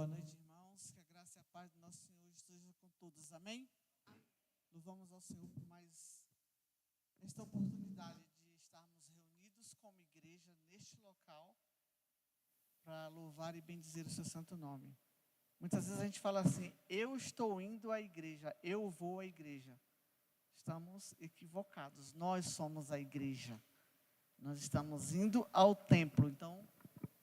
Boa noite, irmãos. Que a graça e a paz do nosso Senhor esteja com todos. Amém? Louvamos ao Senhor por mais esta oportunidade de estarmos reunidos como igreja neste local para louvar e bendizer o seu santo nome. Muitas vezes a gente fala assim: eu estou indo à igreja, eu vou à igreja. Estamos equivocados. Nós somos a igreja. Nós estamos indo ao templo. Então,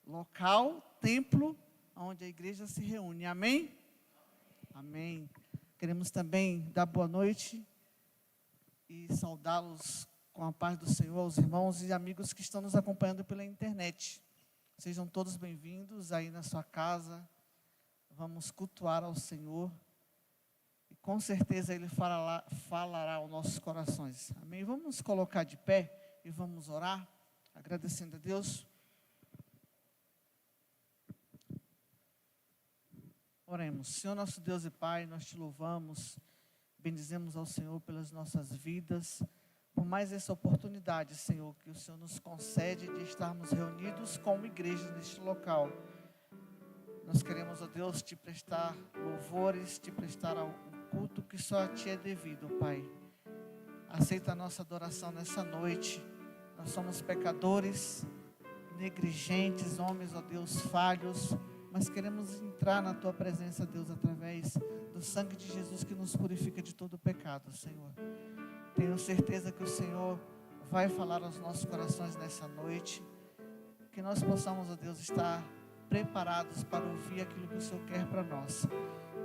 local, templo, onde a igreja se reúne. Amém? Amém. Queremos também dar boa noite e saudá-los com a paz do Senhor, aos irmãos e amigos que estão nos acompanhando pela internet. Sejam todos bem-vindos aí na sua casa. Vamos cultuar ao Senhor. E com certeza Ele falará aos nossos corações. Amém? Vamos nos colocar de pé e vamos orar, agradecendo a Deus. Oremos. Senhor nosso Deus e Pai, nós te louvamos, bendizemos ao Senhor pelas nossas vidas, por mais essa oportunidade, Senhor, que o Senhor nos concede de estarmos reunidos como igreja neste local. Nós queremos, ó Deus, te prestar louvores, te prestar um culto que só a ti é devido, Pai. Aceita a nossa adoração nessa noite. Nós somos pecadores, negligentes, homens, ó Deus, falhos, mas queremos entrar na tua presença, Deus, através do sangue de Jesus que nos purifica de todo pecado, Senhor. Tenho certeza que o Senhor vai falar aos nossos corações nessa noite, que nós possamos, ó Deus, estar preparados para ouvir aquilo que o Senhor quer para nós.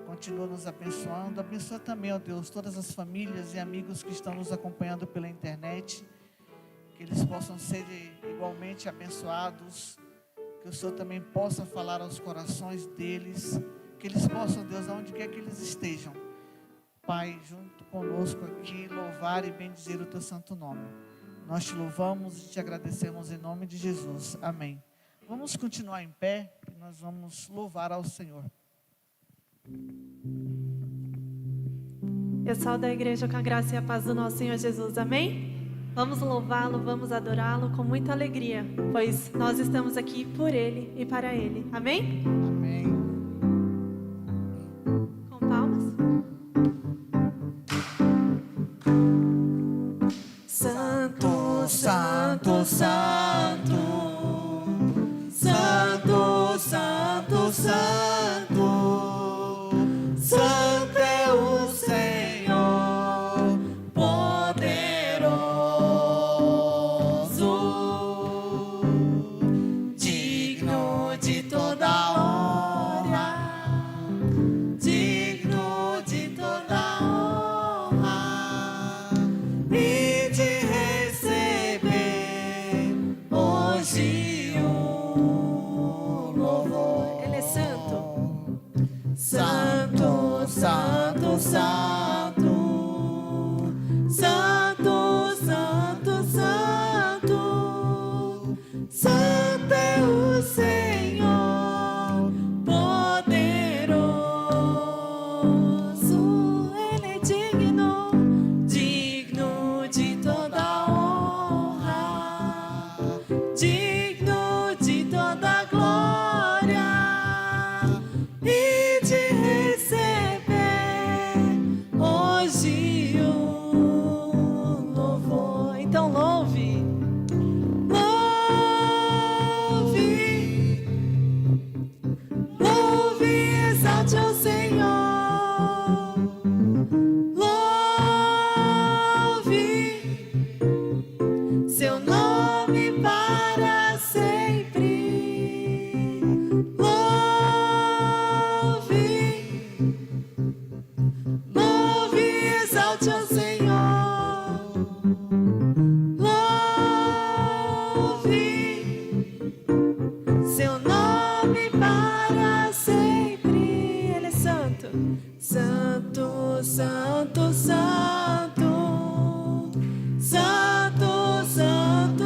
Continua nos abençoando, abençoa também, ó Deus, todas as famílias e amigos que estão nos acompanhando pela internet, que eles possam ser igualmente abençoados, que o Senhor também possa falar aos corações deles, que eles possam, Deus, aonde quer que eles estejam, Pai, junto conosco aqui, louvar e bendizer o teu santo nome. Nós te louvamos e te agradecemos em nome de Jesus. Amém. Vamos continuar em pé e nós vamos louvar ao Senhor. Eu saúdo a igreja com a graça e a paz do nosso Senhor Jesus. Amém? Vamos louvá-lo, vamos adorá-lo com muita alegria, pois nós estamos aqui por Ele e para Ele. Amém? Amém. Com palmas. Santo, Santo, Santo, Santo, Santo, Santo, Santo é o Senhor, poderoso, digno de toda honra, digno de toda honra, e de receber hoje o louvor. Ele é santo. Santo, Santo, Santo, Santo, Santo, Santo, Santo é o Senhor, poderoso. Ele é digno. Digno de toda honra, digno de toda glória, e de receber hoje o louvor. Então louve. Louve, louve e exalte ao Senhor. Louve seu nome para sempre. Louve, louve e exalte ao Senhor. Louve seu nome para sempre. Ele é santo. Santo, Santo, Santo, Santo, Santo,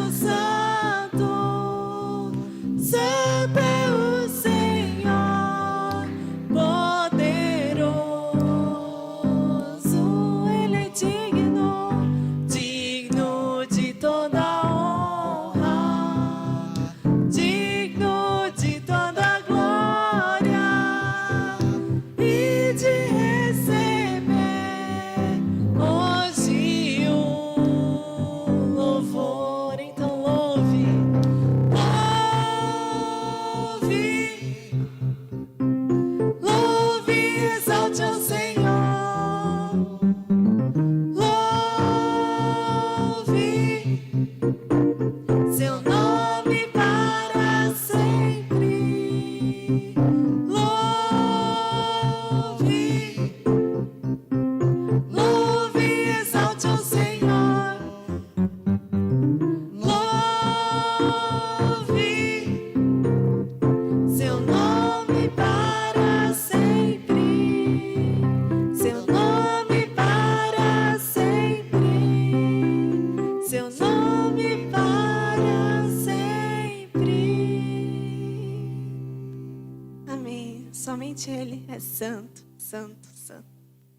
somente Ele é santo, santo, santo.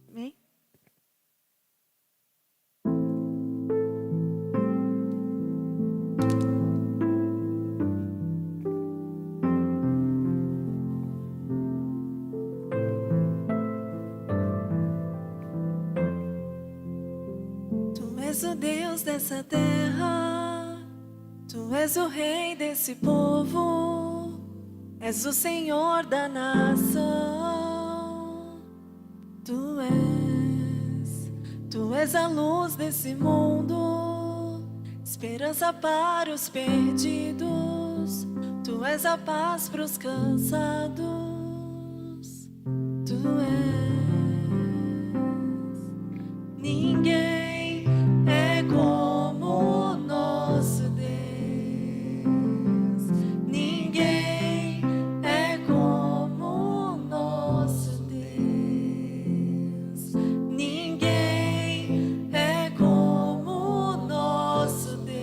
Amém? Tu és o Deus dessa terra, Tu és o Rei desse povo, és o Senhor da nação. Tu és a luz desse mundo, esperança para os perdidos. Tu és a paz para os cansados. Tu és. Ninguém é como o nosso Deus. Ninguém é como o nosso Deus. Ninguém é como o nosso Deus.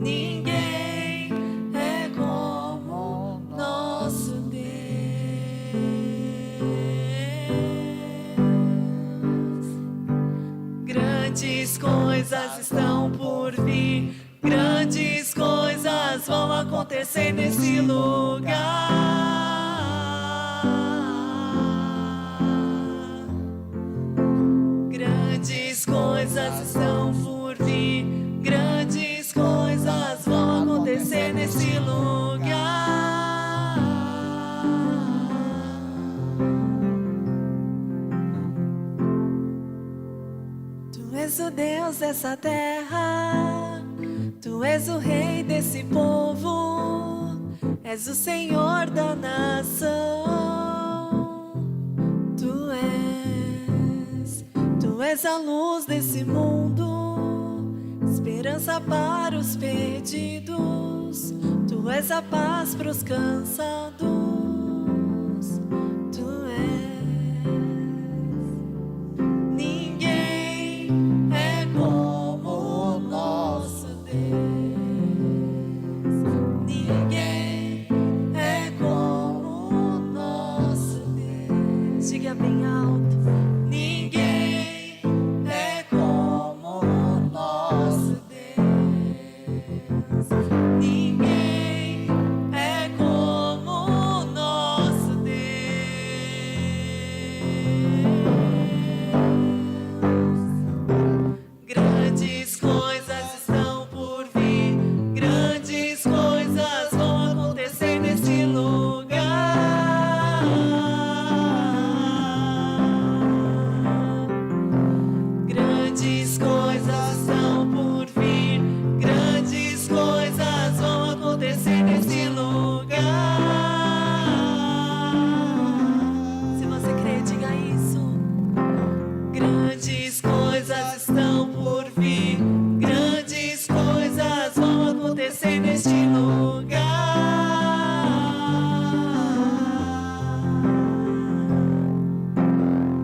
Ninguém é como o nosso Deus. Grandes coisas estão por vir, grandes coisas vão acontecer nesse lugar. Grandes coisas estão por vir, grandes coisas vão acontecer nesse lugar. Tu és o Deus dessa terra, Tu és o Rei desse povo, és o Senhor da nação. Tu és a luz desse mundo, esperança para os perdidos. Tu és a paz para os cansados. Tu és. Ninguém é como o nosso Deus. Ninguém é como o nosso Deus. Diga bem alto. Ninguém é como o nosso Deus. Ninguém é como o nosso Deus. Grandes coisas estão por vir, grandes coisas vão acontecer nesse lugar. Grandes coisas estão por vir, grandes coisas vão acontecer nesse lugar. Se você crê, diga isso. Grandes coisas estão por vir, grandes coisas vão acontecer neste lugar.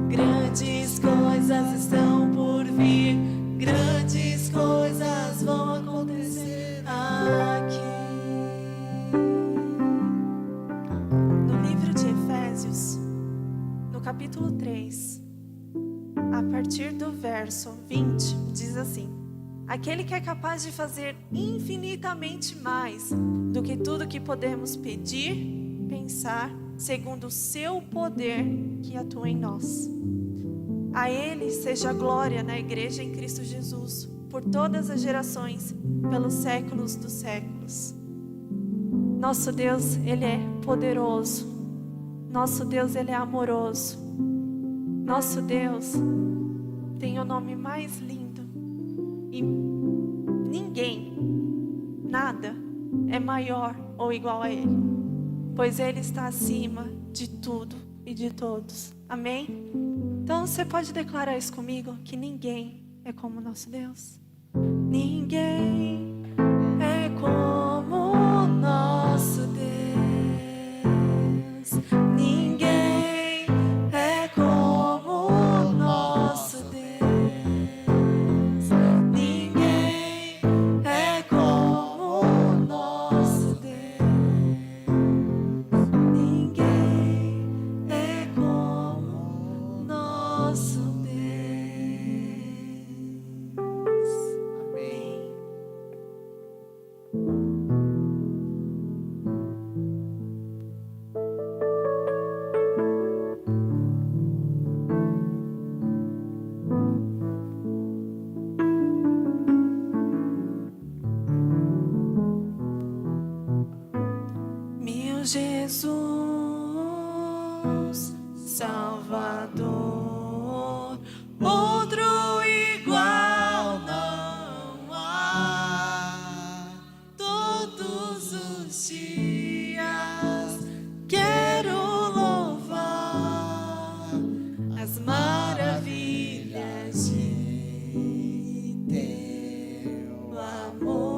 Grandes coisas estão por vir, grandes coisas vão acontecer aqui. No livro de Efésios, no capítulo 3, a partir do verso 20, diz assim: aquele que é capaz de fazer infinitamente mais do que tudo que podemos pedir, pensar, segundo o seu poder que atua em nós. A Ele seja a glória na igreja em Cristo Jesus, por todas as gerações, pelos séculos dos séculos. Nosso Deus, Ele é poderoso. Nosso Deus, Ele é amoroso. Nosso Deus tem o nome mais lindo. E ninguém, nada é maior ou igual a Ele, pois Ele está acima de tudo e de todos. Amém? Então você pode declarar isso comigo, que ninguém é como o nosso Deus. Ninguém é como o nosso Deus. Ninguém é como o nosso Deus. Ninguém é como o nosso Deus. Ninguém Jesus, Salvador, outro igual não há. Todos os dias quero louvar as maravilhas de teu amor.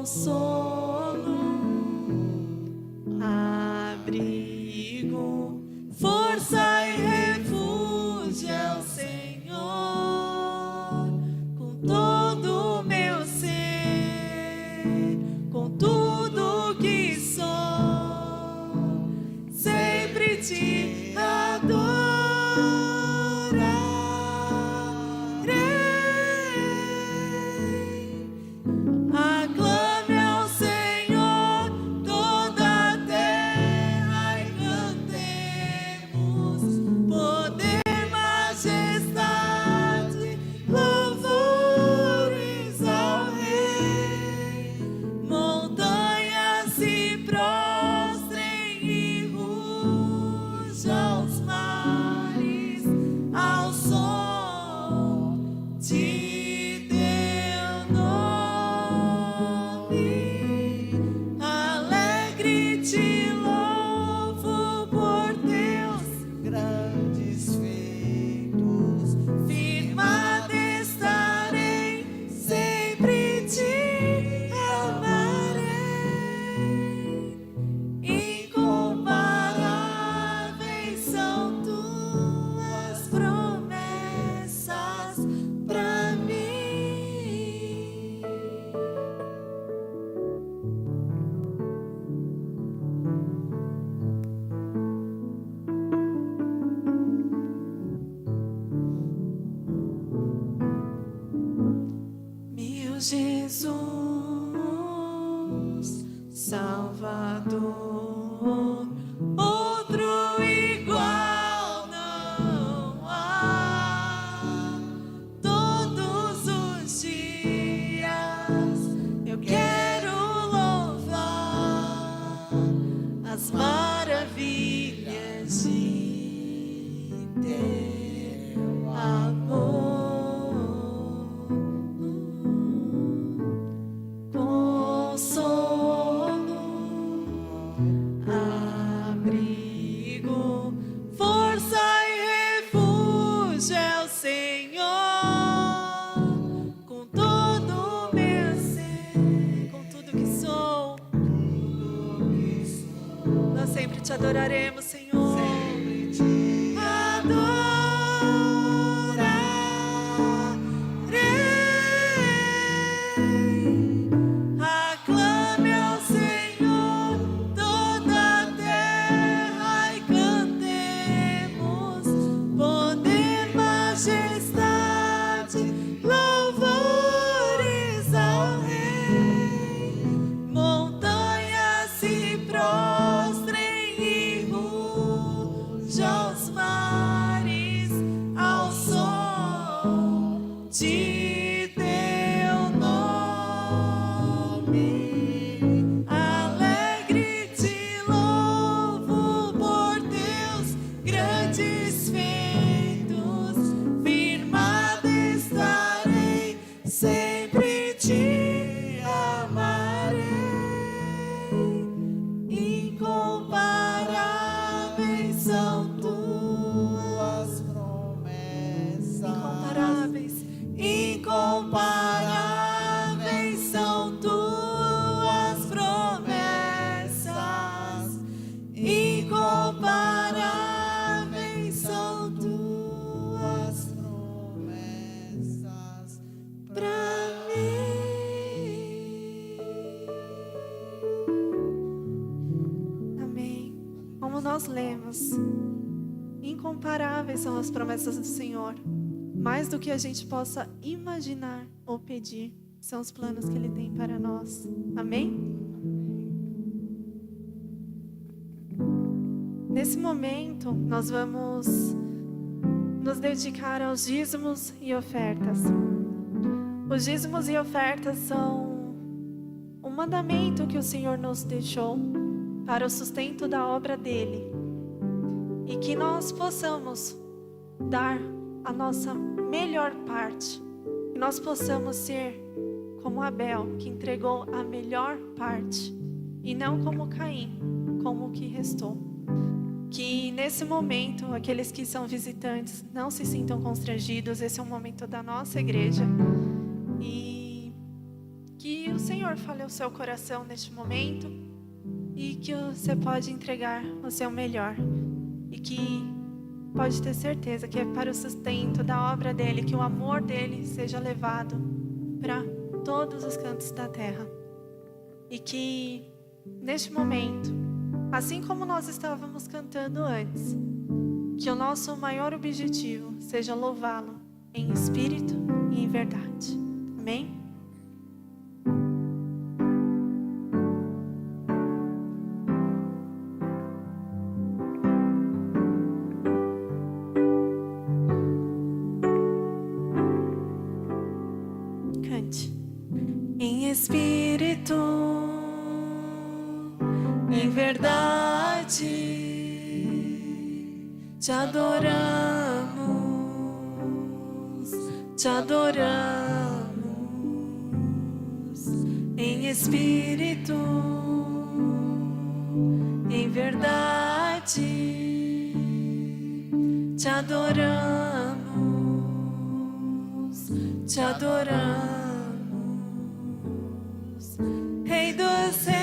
Consolo, abrigo, força e refúgio é o Senhor. Com todo o meu ser, com tudo que sou, sempre te adorarei. Aclame ao Senhor toda a terra e cantemos poder, majestade, louvores ao Rei. Montanhas se prostrem e rujam os mares ao som de teu nome. Alegre te louvo por teus Grandes feitos, firmado estarei, sempre te amarei. Incomparáveis são tuas promessas pra mim. Meu Jesus, Salvador, outro igual não há. Todos os dias eu quero louvar as maravilhas de teu amor. Consolo, abrigo, força e refúgio é o Senhor. Com todo o meu ser, com tudo que sou, nós sempre te adoraremos, Senhor. sempre te Adorarei. Aclame ao Senhor toda a terra e cantemos poder, majestade, louvores ao Rei. Montanhas se prostrem e rujam os mares ao som de teu nome. Alegre te louvo por teus grandes feitos, firmado estarei, sempre te amarei. Incomparáveis são tuas promessas. incomparáveis são tuas promessas. Incomparáveis são tuas Promessas pra mim. Amém. Como nós lemos, incomparáveis são as promessas do Senhor. Mais do que a gente possa imaginar ou pedir, são os planos que Ele tem para nós. Amém? Nesse momento, nós vamos nos dedicar aos dízimos e ofertas. Os dízimos e ofertas são mandamento que o Senhor nos deixou para o sustento da obra dele, e que nós possamos dar a nossa melhor parte, que nós possamos ser como Abel, que entregou a melhor parte, e não como Caim, como o que restou. Que nesse momento, aqueles que são visitantes não se sintam constrangidos. Esse é um momento da nossa igreja, e que o Senhor fale ao seu coração neste momento, e que você pode entregar o seu melhor, e que pode ter certeza que é para o sustento da obra dele, que o amor dele seja levado para todos os cantos da terra. E que neste momento, assim como nós estávamos cantando antes, que o nosso maior objetivo seja louvá-lo em espírito e em verdade. Amém? Cante. Em espírito, em verdade, te adoramos, te adoramos. Em espírito, em verdade, te adoramos, te adoramos. Rei dos reis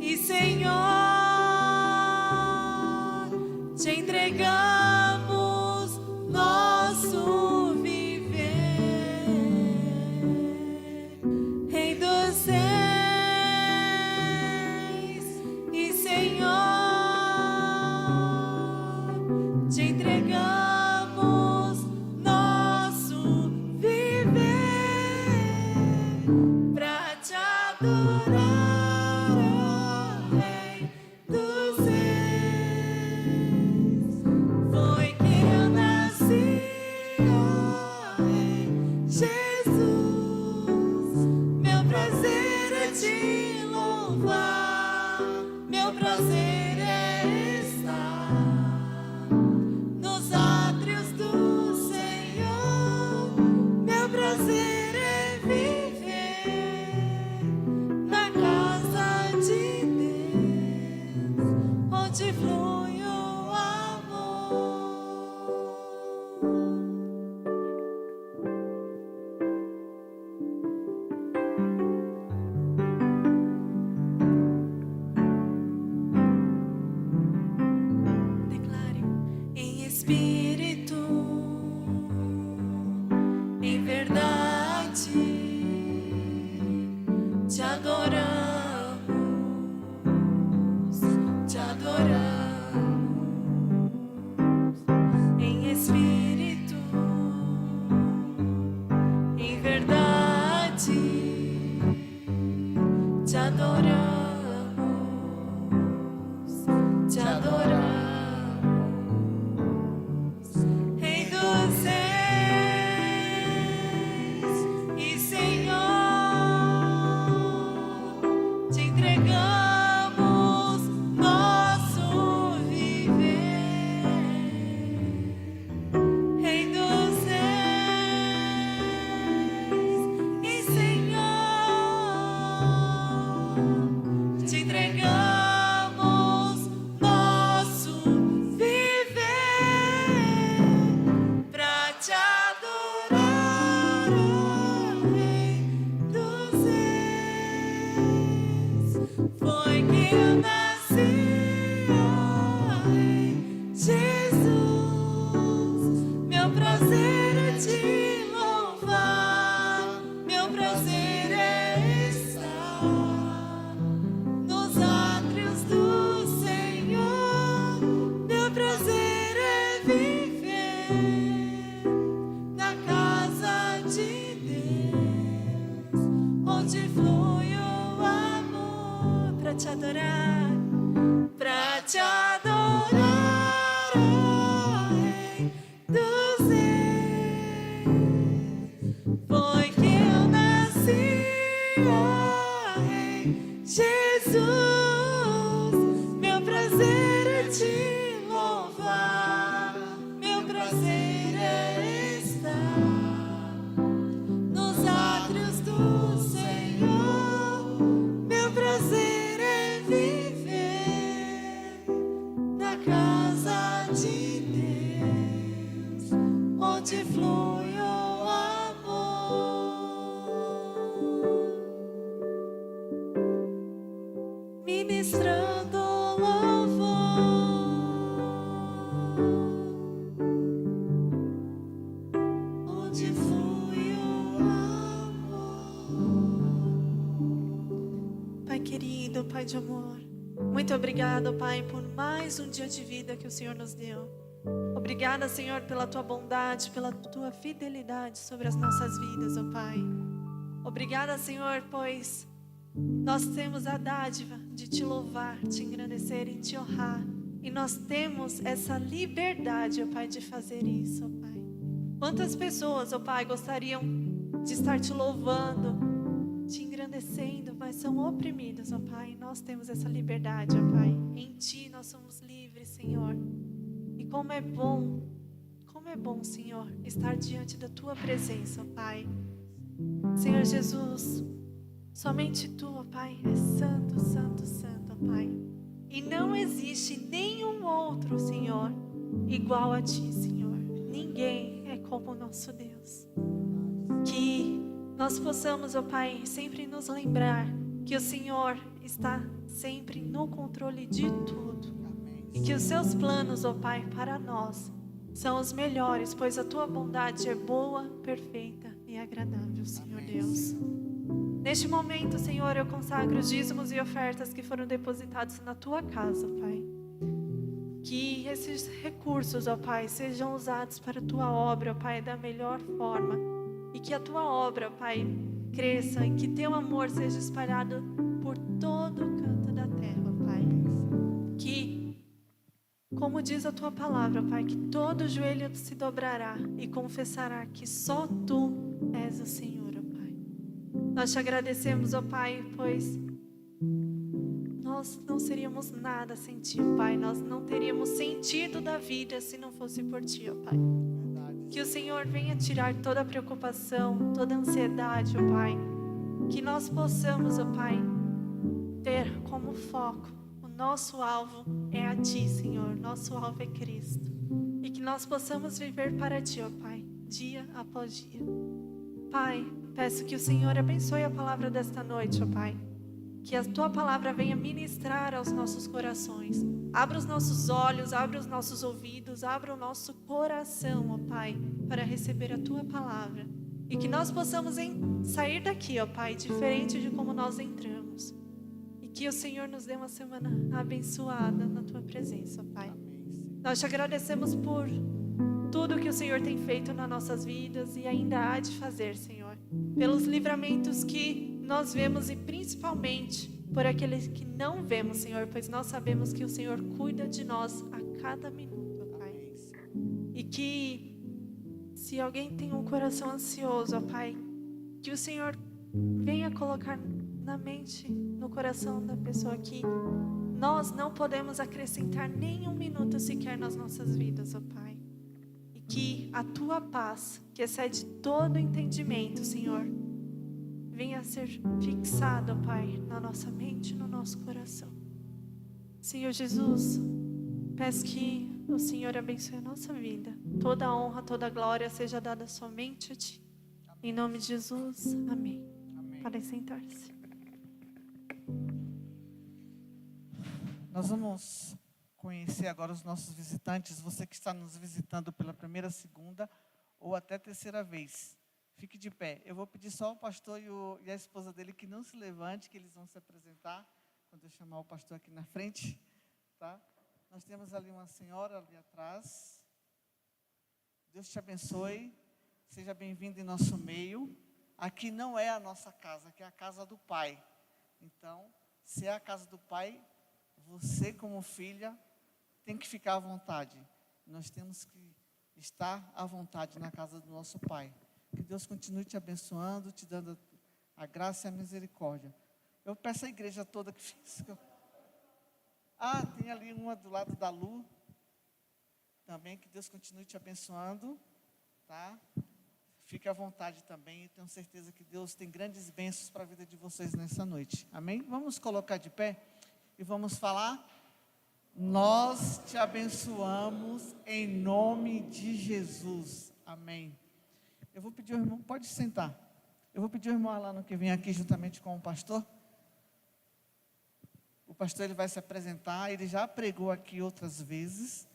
e Senhor, te entregamos nosso viver. Rei dos reis e Senhor, te entregamos nosso viver pra te adorar. de Deus, onde flui o amor, ministrando louvor, onde flui o amor. Pai querido, Pai de amor, muito obrigada, Pai, por mais um dia de vida que o Senhor nos deu. Obrigada, Senhor, pela Tua bondade, pela Tua fidelidade sobre as nossas vidas, ó Pai. Obrigada, Senhor, pois nós temos a dádiva de Te louvar, Te engrandecer e Te honrar. E nós temos essa liberdade, ó Pai, de fazer isso, ó Pai. Quantas pessoas, ó Pai, gostariam de estar Te louvando, Te engrandecendo, mas são oprimidas, ó Pai. Nós temos essa liberdade, ó Pai. Em Ti nós somos livres, Senhor. E como é bom, Senhor, estar diante da Tua presença, ó Pai. Senhor Jesus, somente Tu, ó Pai, é santo, santo, santo, ó Pai. E não existe nenhum outro, Senhor, igual a Ti, Senhor. Ninguém é como o nosso Deus. Que nós possamos, ó Pai, sempre nos lembrar que o Senhor está sempre no controle de tudo. E que os Seus planos, ó Pai, para nós são os melhores, pois a Tua bondade é boa, perfeita e agradável, Senhor Deus. Neste momento, Senhor, eu consagro os dízimos e ofertas que foram depositados na Tua casa, Pai. Que esses recursos, ó Pai, sejam usados para a Tua obra, ó Pai, da melhor forma. E que a Tua obra, ó Pai, cresça e que Teu amor seja espalhado por todo o canto da terra, ó Pai. Que, como diz a Tua palavra, ó Pai, que todo joelho se dobrará e confessará que só Tu és o Senhor, ó Pai. Nós Te agradecemos, ó Pai, pois nós não seríamos nada sem Ti, ó Pai. Nós não teríamos sentido da vida se não fosse por Ti, ó Pai. Que o Senhor venha tirar toda a preocupação, toda a ansiedade, ó Pai. Que nós possamos, ó Pai, ter como foco, o nosso alvo é a Ti, Senhor. Nosso alvo é Cristo. E que nós possamos viver para Ti, ó Pai, dia após dia. Pai, peço que o Senhor abençoe a palavra desta noite, ó Pai. Que a Tua palavra venha ministrar aos nossos corações. Abra os nossos olhos, abra os nossos ouvidos, abra o nosso coração, ó Pai, para receber a Tua palavra. E que nós possamos sair daqui, ó Pai, diferente de como nós entramos. E que o Senhor nos dê uma semana abençoada na Tua presença, ó Pai. Nós Te agradecemos por tudo que o Senhor tem feito nas nossas vidas e ainda há de fazer, Senhor. Pelos livramentos que nós vemos e principalmente por aqueles que não vemos, Senhor, pois nós sabemos que o Senhor cuida de nós a cada minuto, ó Pai. E que se alguém tem um coração ansioso, ó Pai, que o Senhor venha colocar na mente, no coração da pessoa que nós não podemos acrescentar nenhum minuto sequer nas nossas vidas, ó Pai. E que a Tua paz, que excede todo entendimento, Senhor, venha a ser fixado, Pai, na nossa mente e no nosso coração. Senhor Jesus, peço que o Senhor abençoe a nossa vida. Toda a honra, toda a glória seja dada somente a Ti. Em nome de Jesus, amém. Podem sentar-se. Nós vamos conhecer agora os nossos visitantes. Você que está nos visitando pela primeira, segunda ou até terceira vez. Fique de pé. Eu vou pedir só ao pastor e a esposa dele que não se levante, que eles vão se apresentar quando eu chamar o pastor aqui na frente. Tá? Nós temos ali uma senhora ali atrás. Deus te abençoe. Seja bem-vindo em nosso meio. Aqui não é a nossa casa, aqui é a casa do Pai. Então, se é a casa do Pai, você como filha tem que ficar à vontade. Nós temos que estar à vontade na casa do nosso Pai. Que Deus continue te abençoando, te dando a graça e a misericórdia. Eu peço à igreja toda que fique. Tem ali uma do lado da Lu. Também, que Deus continue te abençoando. Tá? Fique à vontade também. Eu tenho certeza que Deus tem grandes bênçãos para a vida de vocês nessa noite. Amém? Vamos colocar de pé e vamos falar Nós te abençoamos em nome de Jesus. Amém. Eu vou pedir ao irmão, pode sentar. Eu vou pedir ao irmão Alano que venha aqui juntamente com o pastor. O pastor ele vai se apresentar, ele já pregou aqui outras vezes,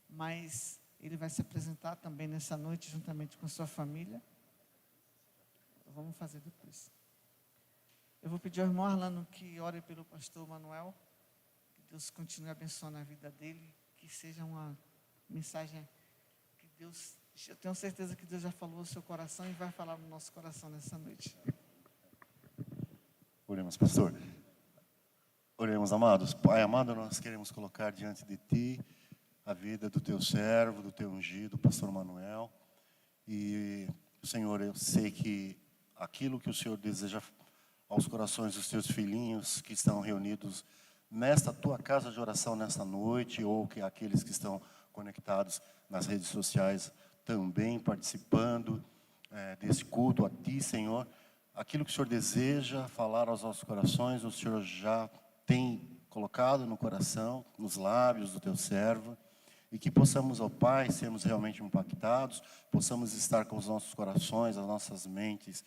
mas ele vai se apresentar também nessa noite juntamente com sua família. Vamos fazer depois. Eu vou pedir ao irmão Arlano que ore pelo pastor Manuel, que Deus continue abençoando a vida dele, que seja uma mensagem que Deus, eu tenho certeza que Deus já falou no seu coração e vai falar no nosso coração nessa noite. Oremos, pastor. Oremos, amados. Pai amado, nós queremos colocar diante de Ti a vida do Teu servo, do Teu ungido, pastor Manuel. E, Senhor, eu sei que aquilo que o Senhor deseja aos corações dos Teus filhinhos que estão reunidos nesta Tua casa de oração nesta noite, ou que aqueles que estão conectados nas redes sociais também participando desse culto a Ti, Senhor. Aquilo que o Senhor deseja falar aos nossos corações, o Senhor já tem colocado no coração, nos lábios do Teu servo, e que possamos, ó Pai, sermos realmente impactados, possamos estar com os nossos corações, as nossas mentes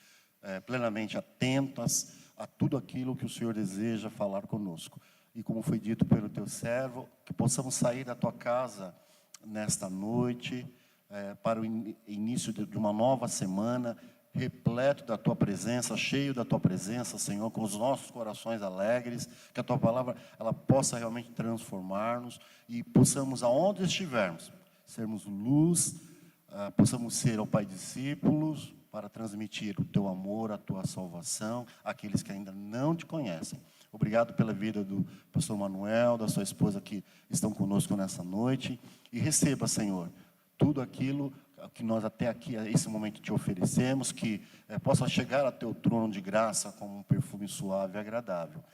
plenamente atentas a tudo aquilo que o Senhor deseja falar conosco. E como foi dito pelo Teu servo, que possamos sair da Tua casa nesta noite, para o início de uma nova semana, repleto da Tua presença, cheio da Tua presença, Senhor, com os nossos corações alegres, que a Tua palavra ela possa realmente transformar-nos e possamos, aonde estivermos, sermos luz, possamos ser, ó Pai, discípulos, para transmitir o Teu amor, a Tua salvação, àqueles que ainda não Te conhecem. Obrigado pela vida do pastor Manuel, da sua esposa que estão conosco nessa noite, e receba, Senhor, tudo aquilo que nós até aqui, a esse momento, Te oferecemos, que possa chegar a Teu trono de graça como um perfume suave e agradável.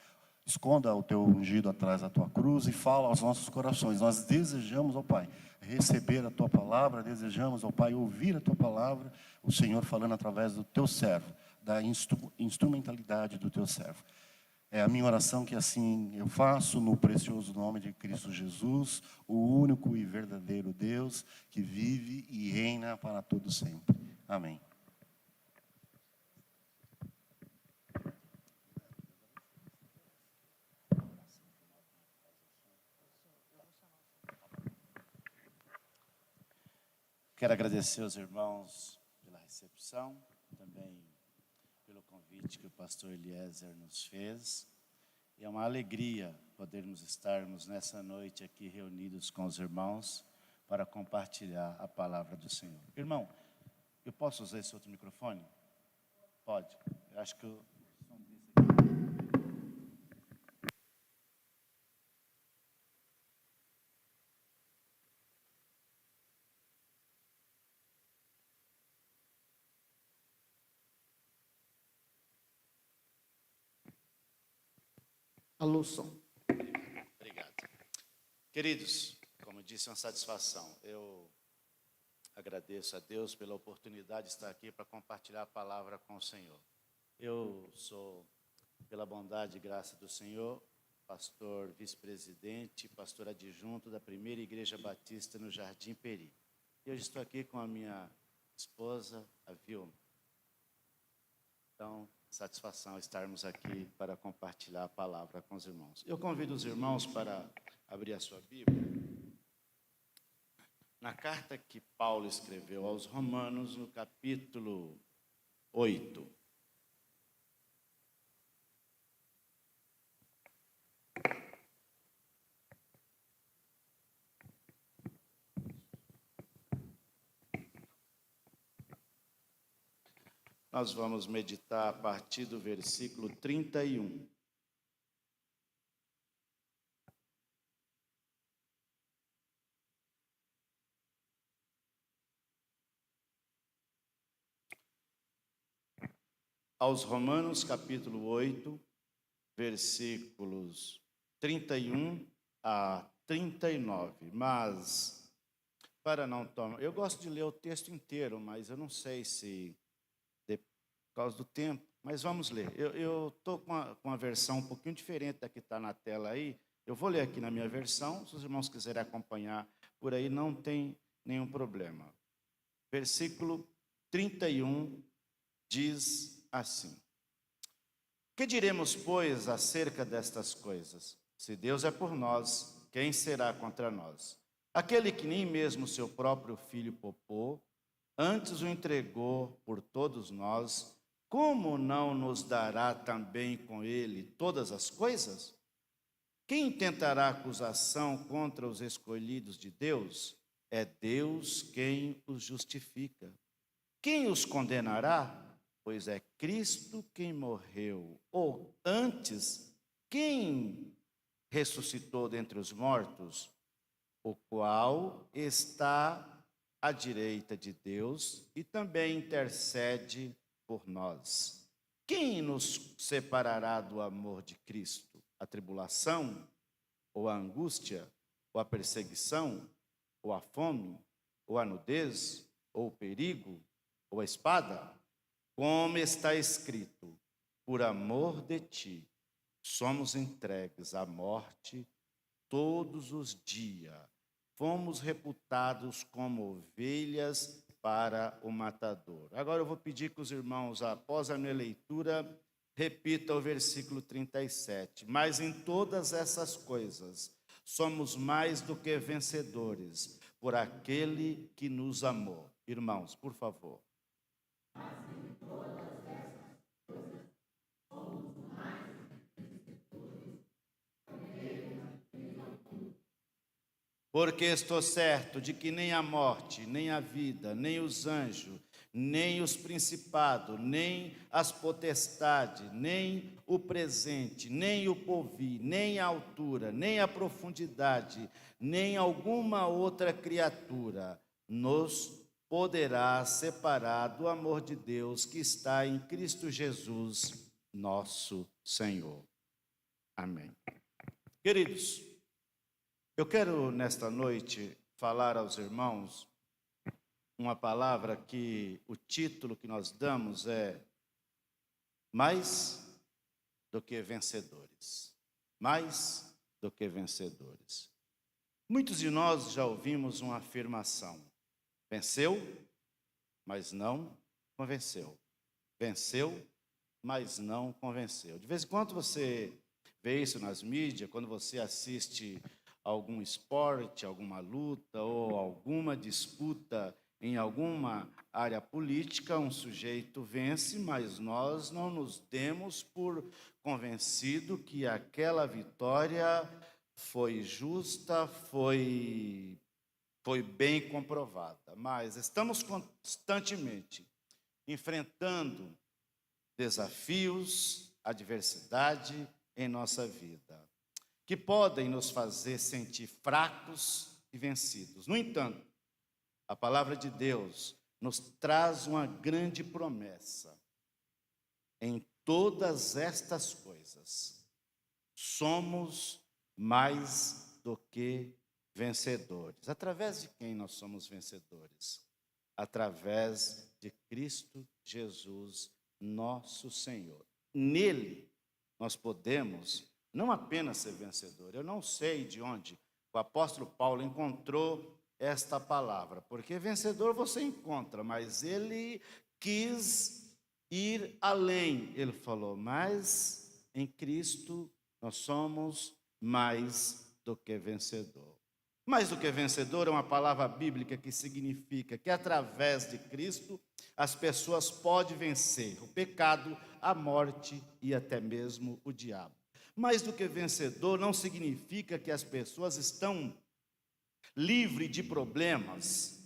Esconda o Teu ungido atrás da Tua cruz e fala aos nossos corações. Nós desejamos, ó Pai, receber a Tua palavra, desejamos, ó Pai, ouvir a Tua palavra, o Senhor falando através do Teu servo, da instrumentalidade do Teu servo. É a minha oração que assim eu faço no precioso nome de Cristo Jesus, o único e verdadeiro Deus que vive e reina para todo sempre. Amém. Quero agradecer aos irmãos pela recepção, também pelo convite que o pastor Eliezer nos fez. E é uma alegria podermos estarmos nessa noite aqui reunidos com os irmãos para compartilhar a palavra do Senhor. Irmão, eu posso usar esse outro microfone? Pode. Eu acho que o som desse aqui. Alô, som. Obrigado. Queridos, como disse, é uma satisfação. Eu agradeço a Deus pela oportunidade de estar aqui para compartilhar a palavra com o Senhor. Eu sou, pela bondade e graça do Senhor, pastor vice-presidente, pastor adjunto da Primeira Igreja Batista no Jardim Peri. E hoje estou aqui com a minha esposa, a Vilma. Então, satisfação estarmos aqui para compartilhar a palavra com os irmãos. Eu convido os irmãos para abrir a sua Bíblia. Na carta que Paulo escreveu aos Romanos, no capítulo 8. Nós vamos meditar a partir do versículo 31. Aos Romanos, capítulo 8, versículos 31 a 39. Mas, para não tomar... Eu gosto de ler o texto inteiro, mas eu não sei se... por causa do tempo, mas vamos ler. Eu estou com uma versão um pouquinho diferente da que está na tela aí, Eu vou ler aqui na minha versão, se os irmãos quiserem acompanhar por aí, não tem nenhum problema. Versículo 31 diz assim: Que diremos, pois, acerca destas coisas? Se Deus é por nós, quem será contra nós? Aquele que nem mesmo seu próprio filho poupou, antes o entregou por todos nós, como não nos dará também com ele todas as coisas? Quem intentará acusação contra os escolhidos de Deus? É Deus quem os justifica. Quem os condenará? Pois é Cristo quem morreu, ou antes, quem ressuscitou dentre os mortos, o qual está à direita de Deus e também intercede por nós. Quem nos separará do amor de Cristo? A tribulação, ou a angústia, ou a perseguição, ou a fome, ou a nudez, ou o perigo, ou a espada? Como está escrito, por amor de ti, somos entregues à morte todos os dias. Fomos reputados como ovelhas para o matador. Agora eu vou pedir que os irmãos, após a minha leitura, repita o versículo 37. Mas em todas essas coisas, somos mais do que vencedores, por aquele que nos amou. Irmãos, por favor. Porque estou certo de que nem a morte, nem a vida, nem os anjos, nem os principados, nem as potestades, nem o presente, nem o porvir, nem a altura, nem a profundidade, nem alguma outra criatura nos poderá separar do amor de Deus que está em Cristo Jesus, nosso Senhor. Amém. Queridos, eu quero, nesta noite, falar aos irmãos uma palavra que o título que nós damos é Mais do que vencedores. Mais do que vencedores. Muitos de nós já ouvimos uma afirmação: venceu, mas não convenceu. Venceu, mas não convenceu. De vez em quando você vê isso nas mídias, quando você assiste algum esporte, alguma luta ou alguma disputa em alguma área política, um sujeito vence, mas nós não nos demos por convencido que aquela vitória foi justa, foi bem comprovada. Mas estamos constantemente enfrentando desafios, adversidade em nossa vida, que podem nos fazer sentir fracos e vencidos. No entanto, a palavra de Deus nos traz uma grande promessa. Em todas estas coisas, somos mais do que vencedores. Através de quem nós somos vencedores? Através de Cristo Jesus, nosso Senhor. Nele, nós podemos não apenas ser vencedor. Eu não sei de onde o apóstolo Paulo encontrou esta palavra, porque vencedor você encontra, mas ele quis ir além. Ele falou, mas em Cristo nós somos mais do que vencedor. Mais do que vencedor é uma palavra bíblica que significa que através de Cristo as pessoas podem vencer o pecado, a morte e até mesmo o diabo. Mais do que vencedor não significa que as pessoas estão livres de problemas,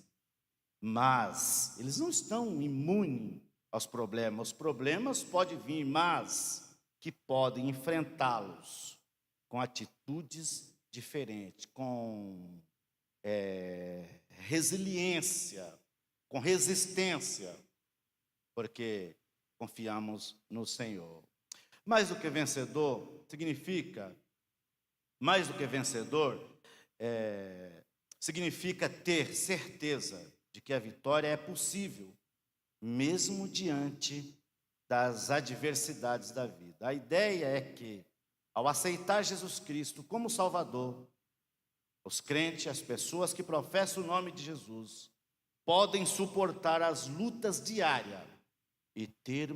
mas eles não estão imunes aos problemas. Os problemas podem vir, mas que podem enfrentá-los com atitudes diferentes, com resiliência, com resistência, porque confiamos no Senhor. Mais do que vencedor significa, significa ter certeza de que a vitória é possível, mesmo diante das adversidades da vida. A ideia é que, ao aceitar Jesus Cristo como Salvador, os crentes, as pessoas que professam o nome de Jesus, podem suportar as lutas diárias e ter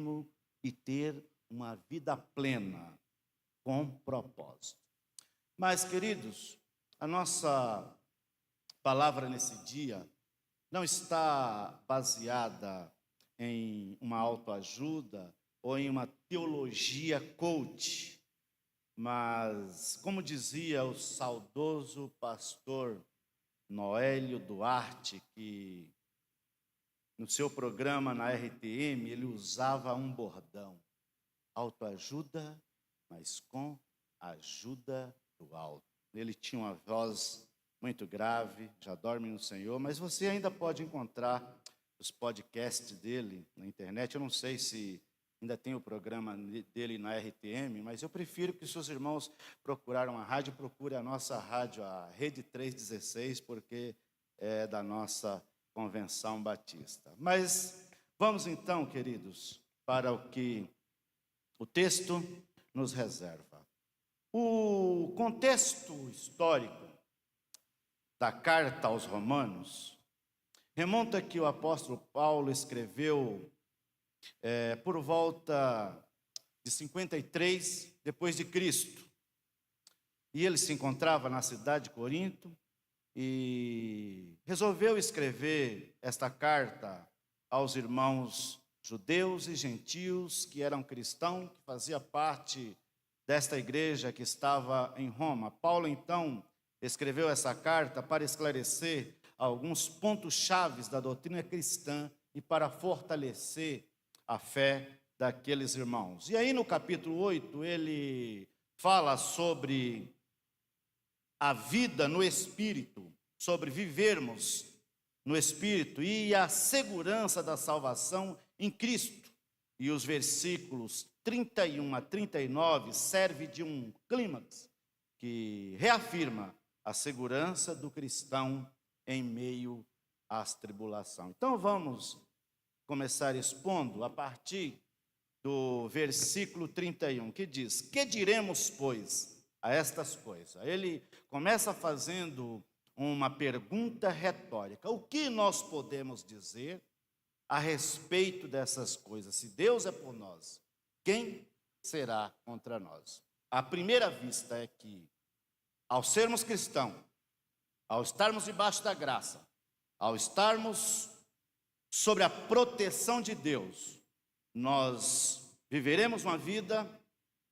uma vida plena, com propósito. Mas, queridos, a nossa palavra nesse dia não está baseada em uma autoajuda ou em uma teologia coach, mas, como dizia o saudoso pastor Noélio Duarte, que no seu programa na RTM, ele usava um bordão: autoajuda, mas com a ajuda do alto. Ele tinha uma voz muito grave, já dorme no Senhor, mas você ainda pode encontrar os podcasts dele na internet. Eu não sei se ainda tem o programa dele na RTM, mas eu prefiro que seus irmãos procuraram a rádio, procure a nossa rádio, a Rede 316, porque é da nossa Convenção Batista. Mas vamos então, queridos, para o que o texto nos reserva. O contexto histórico da carta aos Romanos remonta que o apóstolo Paulo escreveu por volta de 53 depois de Cristo. E ele se encontrava na cidade de Corinto e resolveu escrever esta carta aos irmãos judeus e gentios que eram cristãos, que fazia parte desta igreja que estava em Roma. Paulo, então, escreveu essa carta para esclarecer alguns pontos chaves da doutrina cristã e para fortalecer a fé daqueles irmãos. E aí no capítulo 8, ele fala sobre a vida no Espírito, sobre vivermos no Espírito e a segurança da salvação em Cristo. E os versículos 31 a 39 servem de um clímax que reafirma a segurança do cristão em meio às tribulações. Então vamos começar expondo a partir do versículo 31, que diz: que diremos, pois, a estas coisas? Ele começa fazendo uma pergunta retórica: o que nós podemos dizer a respeito dessas coisas? Se Deus é por nós, quem será contra nós? À primeira vista é que, ao sermos cristãos, ao estarmos debaixo da graça, ao estarmos sobre a proteção de Deus, nós viveremos uma vida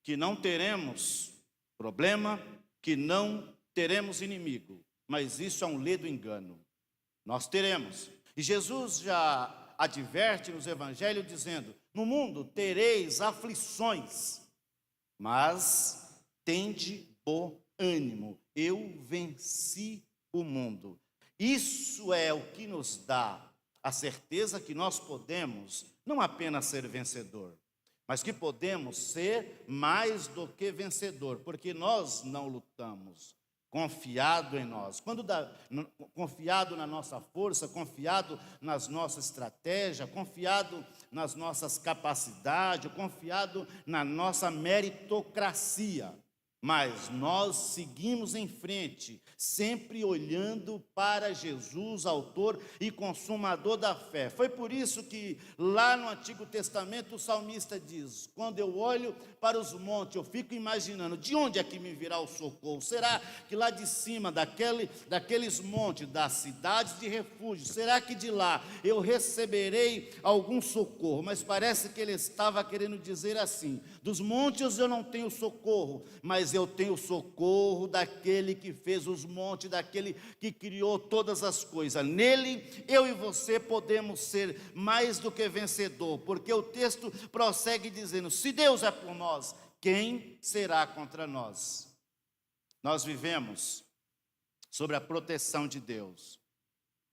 que não teremos problema, que não teremos inimigo, mas isso é um ledo engano. Nós teremos. E Jesus já adverte nos evangelhos dizendo: no mundo tereis aflições, mas tende bom ânimo, eu venci o mundo. Isso é o que nos dá a certeza que nós podemos não apenas ser vencedor, mas que podemos ser mais do que vencedor, porque nós não lutamos confiado em nós. Confiado na nossa força, confiado nas nossas estratégias, confiado nas nossas capacidades, confiado na nossa meritocracia. Mas nós seguimos em frente, sempre olhando para Jesus, autor e consumador da fé. Foi por isso que lá no Antigo Testamento o salmista diz: quando eu olho para os montes, eu fico imaginando, de onde é que me virá o socorro? Será que lá de cima, daqueles montes, das cidades de refúgio, será que de lá eu receberei algum socorro? Mas parece que ele estava querendo dizer assim: dos montes eu não tenho socorro, mas eu tenho socorro daquele que fez os montes, daquele que criou todas as coisas. Nele, eu e você podemos ser mais do que vencedor, porque o texto prossegue dizendo: se Deus é por nós, quem será contra nós? Nós vivemos sobre a proteção de Deus.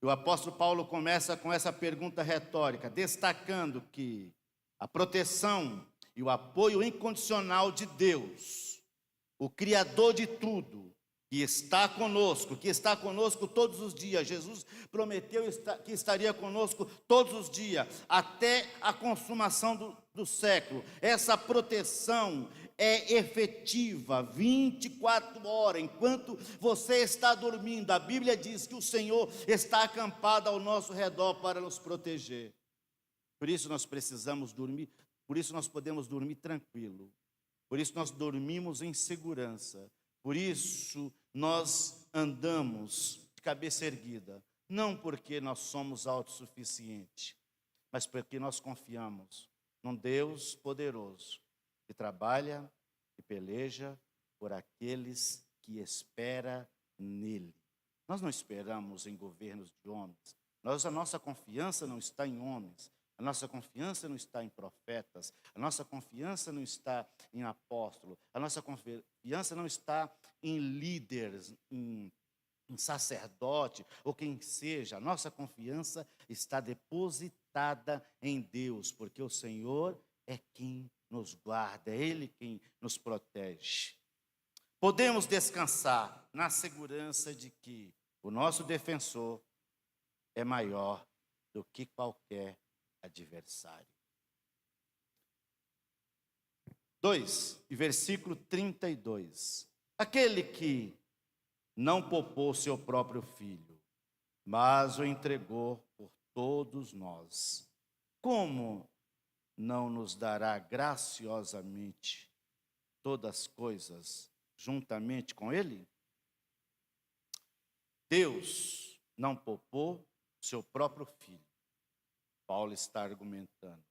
E o apóstolo Paulo começa com essa pergunta retórica, destacando que a proteção e o apoio incondicional de Deus, o Criador de tudo, que está conosco todos os dias. Jesus prometeu que estaria conosco todos os dias, até a consumação do século. Essa proteção é efetiva 24 horas, enquanto você está dormindo. A Bíblia diz que o Senhor está acampado ao nosso redor para nos proteger. Por isso nós precisamos dormir, por isso nós podemos dormir tranquilo. Por isso nós dormimos em segurança. Por isso nós andamos de cabeça erguida. Não porque nós somos autossuficientes, mas porque nós confiamos num Deus poderoso, que trabalha e peleja por aqueles que esperam nele. Nós não esperamos em governos de homens. A nossa confiança não está em homens. A nossa confiança não está em profetas. A nossa confiança não está em apóstolos. A nossa confiança não está em líderes, em sacerdote ou quem seja. A nossa confiança está depositada em Deus, porque o Senhor é quem nos guarda, é Ele quem nos protege. Podemos descansar na segurança de que o nosso defensor é maior do que qualquer adversário. 2, versículo 32. Aquele que não poupou seu próprio filho, mas o entregou por todos nós, como não nos dará graciosamente todas as coisas juntamente com ele? Deus não poupou seu próprio filho. Paulo está argumentando,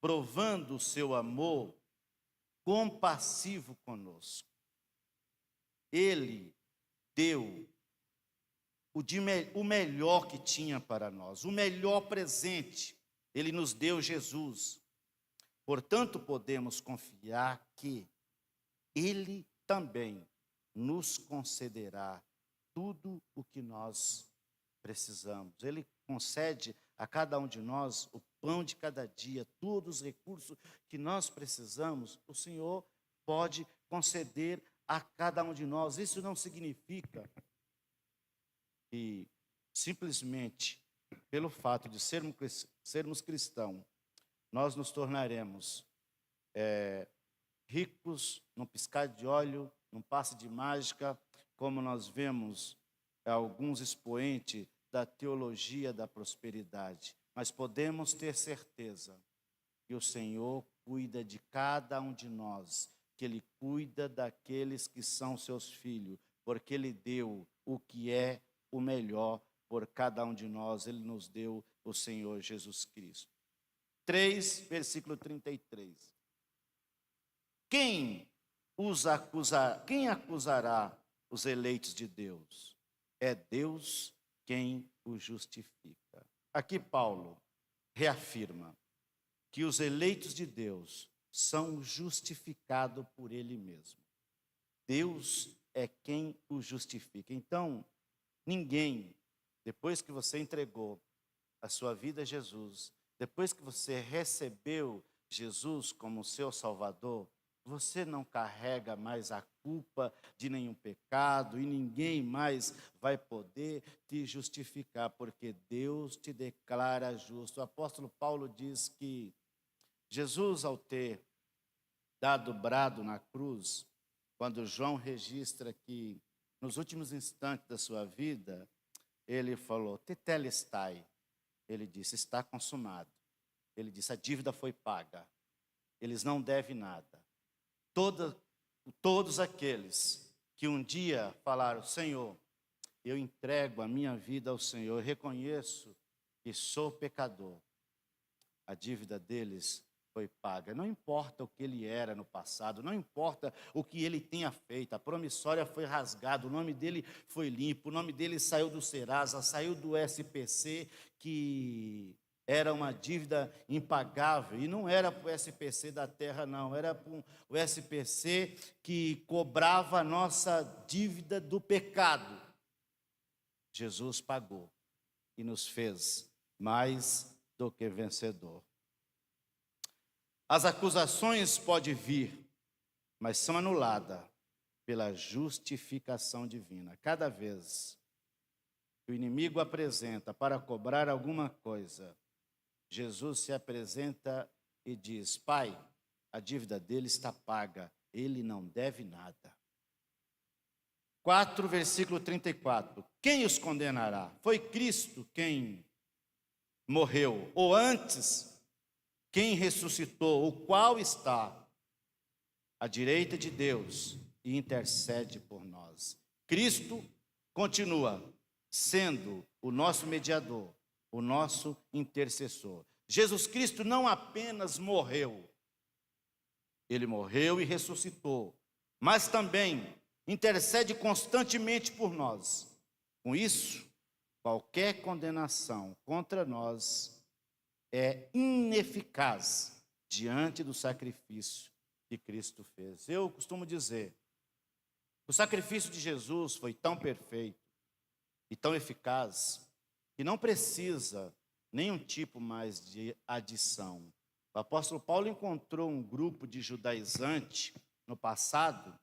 provando o seu amor compassivo conosco. Ele deu o melhor que tinha para nós, o melhor presente. Ele nos deu Jesus. Portanto, podemos confiar que Ele também nos concederá tudo o que nós precisamos. Ele concede a cada um de nós o pão de cada dia, todos os recursos que nós precisamos, o Senhor pode conceder a cada um de nós. Isso não significa que simplesmente pelo fato de sermos cristãos, nós nos tornaremos ricos num piscar de olho, num passe de mágica, como nós vemos alguns expoentes da teologia da prosperidade. Mas podemos ter certeza que o Senhor cuida de cada um de nós, que Ele cuida daqueles que são seus filhos, porque Ele deu o que é o melhor por cada um de nós. Ele nos deu o Senhor Jesus Cristo. 3, versículo 33. Quem acusará os eleitos de Deus? É Deus quem os justifica. Aqui Paulo reafirma que os eleitos de Deus são justificados por Ele mesmo. Deus é quem os justifica. Então, ninguém, depois que você entregou a sua vida a Jesus, depois que você recebeu Jesus como seu Salvador, você não carrega mais a culpa de nenhum pecado e ninguém mais vai poder te justificar, porque Deus te declara justo. O apóstolo Paulo diz que Jesus, ao ter dado brado na cruz, quando João registra que nos últimos instantes da sua vida, ele falou, tetelestai. Ele disse, está consumado. Ele disse, a dívida foi paga. Eles não devem nada. Todos aqueles que um dia falaram, Senhor, eu entrego a minha vida ao Senhor, eu reconheço que sou pecador, a dívida deles foi paga. Não importa o que ele era no passado, não importa o que ele tenha feito, a promissória foi rasgada, o nome dele foi limpo, o nome dele saiu do Serasa, saiu do SPC, que era uma dívida impagável, e não era para o SPC da terra, não, era para o SPC que cobrava a nossa dívida do pecado. Jesus pagou e nos fez mais do que vencedor. As acusações podem vir, mas são anuladas pela justificação divina. Cada vez que o inimigo apresenta para cobrar alguma coisa, Jesus se apresenta e diz, Pai, a dívida dele está paga, ele não deve nada. 4, versículo 34. Quem os condenará? Foi Cristo quem morreu, ou antes, quem ressuscitou, o qual está à direita de Deus e intercede por nós. Cristo continua sendo o nosso mediador, o nosso intercessor. Jesus Cristo não apenas morreu, ele morreu e ressuscitou, mas também intercede constantemente por nós. Com isso, qualquer condenação contra nós é ineficaz diante do sacrifício que Cristo fez. Eu costumo dizer, o sacrifício de Jesus foi tão perfeito e tão eficaz que não precisa nenhum tipo mais de adição. O apóstolo Paulo encontrou um grupo de judaizantes no passado,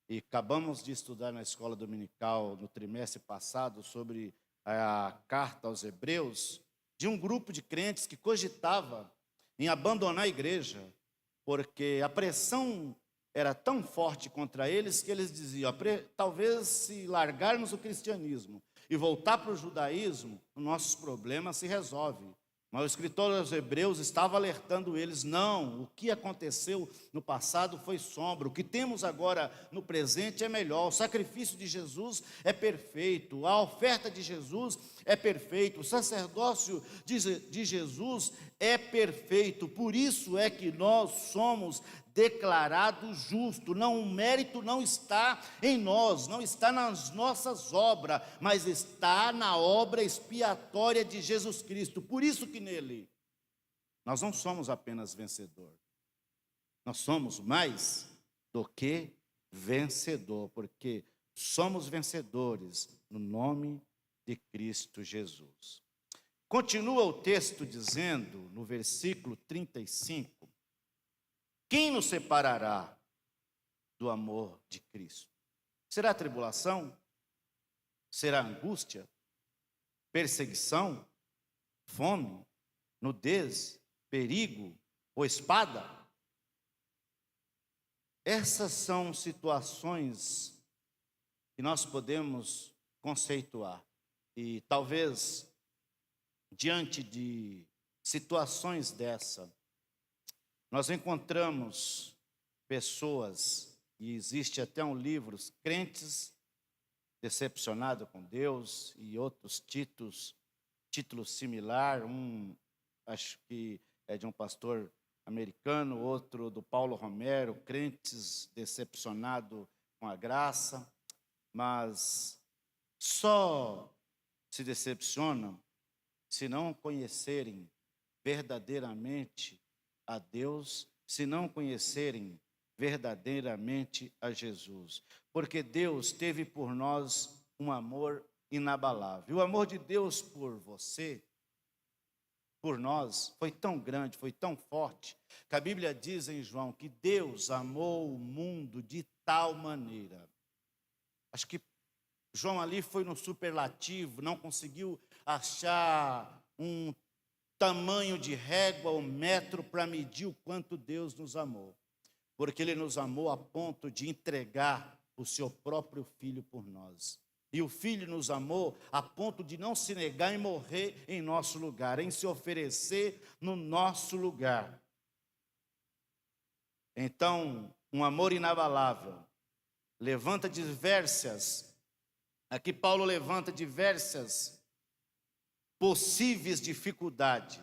e acabamos de estudar na escola dominical no trimestre passado sobre a carta aos Hebreus, de um grupo de crentes que cogitava em abandonar a igreja, porque a pressão era tão forte contra eles que eles diziam, talvez se largarmos o cristianismo e voltar para o judaísmo, os nossos problemas se resolvem. Mas o escritor aos Hebreus estava alertando eles, não, o que aconteceu no passado foi sombra, o que temos agora no presente é melhor, o sacrifício de Jesus é perfeito, a oferta de Jesus é perfeito, o sacerdócio de Jesus é perfeito, por isso é que nós somos declarado justo. Não, o mérito não está em nós, não está nas nossas obras, mas está na obra expiatória de Jesus Cristo. Por isso que nele nós não somos apenas vencedor, nós somos mais do que vencedor, porque somos vencedores no nome de Cristo Jesus. Continua o texto dizendo no versículo 35, quem nos separará do amor de Cristo? Será tribulação? Será angústia? Perseguição? Fome? Nudez? Perigo? Ou espada? Essas são situações que nós podemos conceituar. E talvez, diante de situações dessa, nós encontramos pessoas, e existe até um livro, crentes decepcionados com Deus, e outros títulos similar, acho que é de um pastor americano, outro do Paulo Romero, crentes decepcionados com a graça, mas só se decepcionam se não conhecerem verdadeiramente a Deus, se não conhecerem verdadeiramente a Jesus. Porque Deus teve por nós um amor inabalável. O amor de Deus por você, por nós, foi tão grande, foi tão forte, que a Bíblia diz em João que Deus amou o mundo de tal maneira. Acho que João ali foi no superlativo, não conseguiu achar um tamanho de régua ou metro para medir o quanto Deus nos amou. Porque Ele nos amou a ponto de entregar o seu próprio Filho por nós. E o Filho nos amou a ponto de não se negar e morrer em nosso lugar, em se oferecer no nosso lugar. Então, um amor inabalável levanta diversas, aqui Paulo levanta diversas possíveis dificuldades,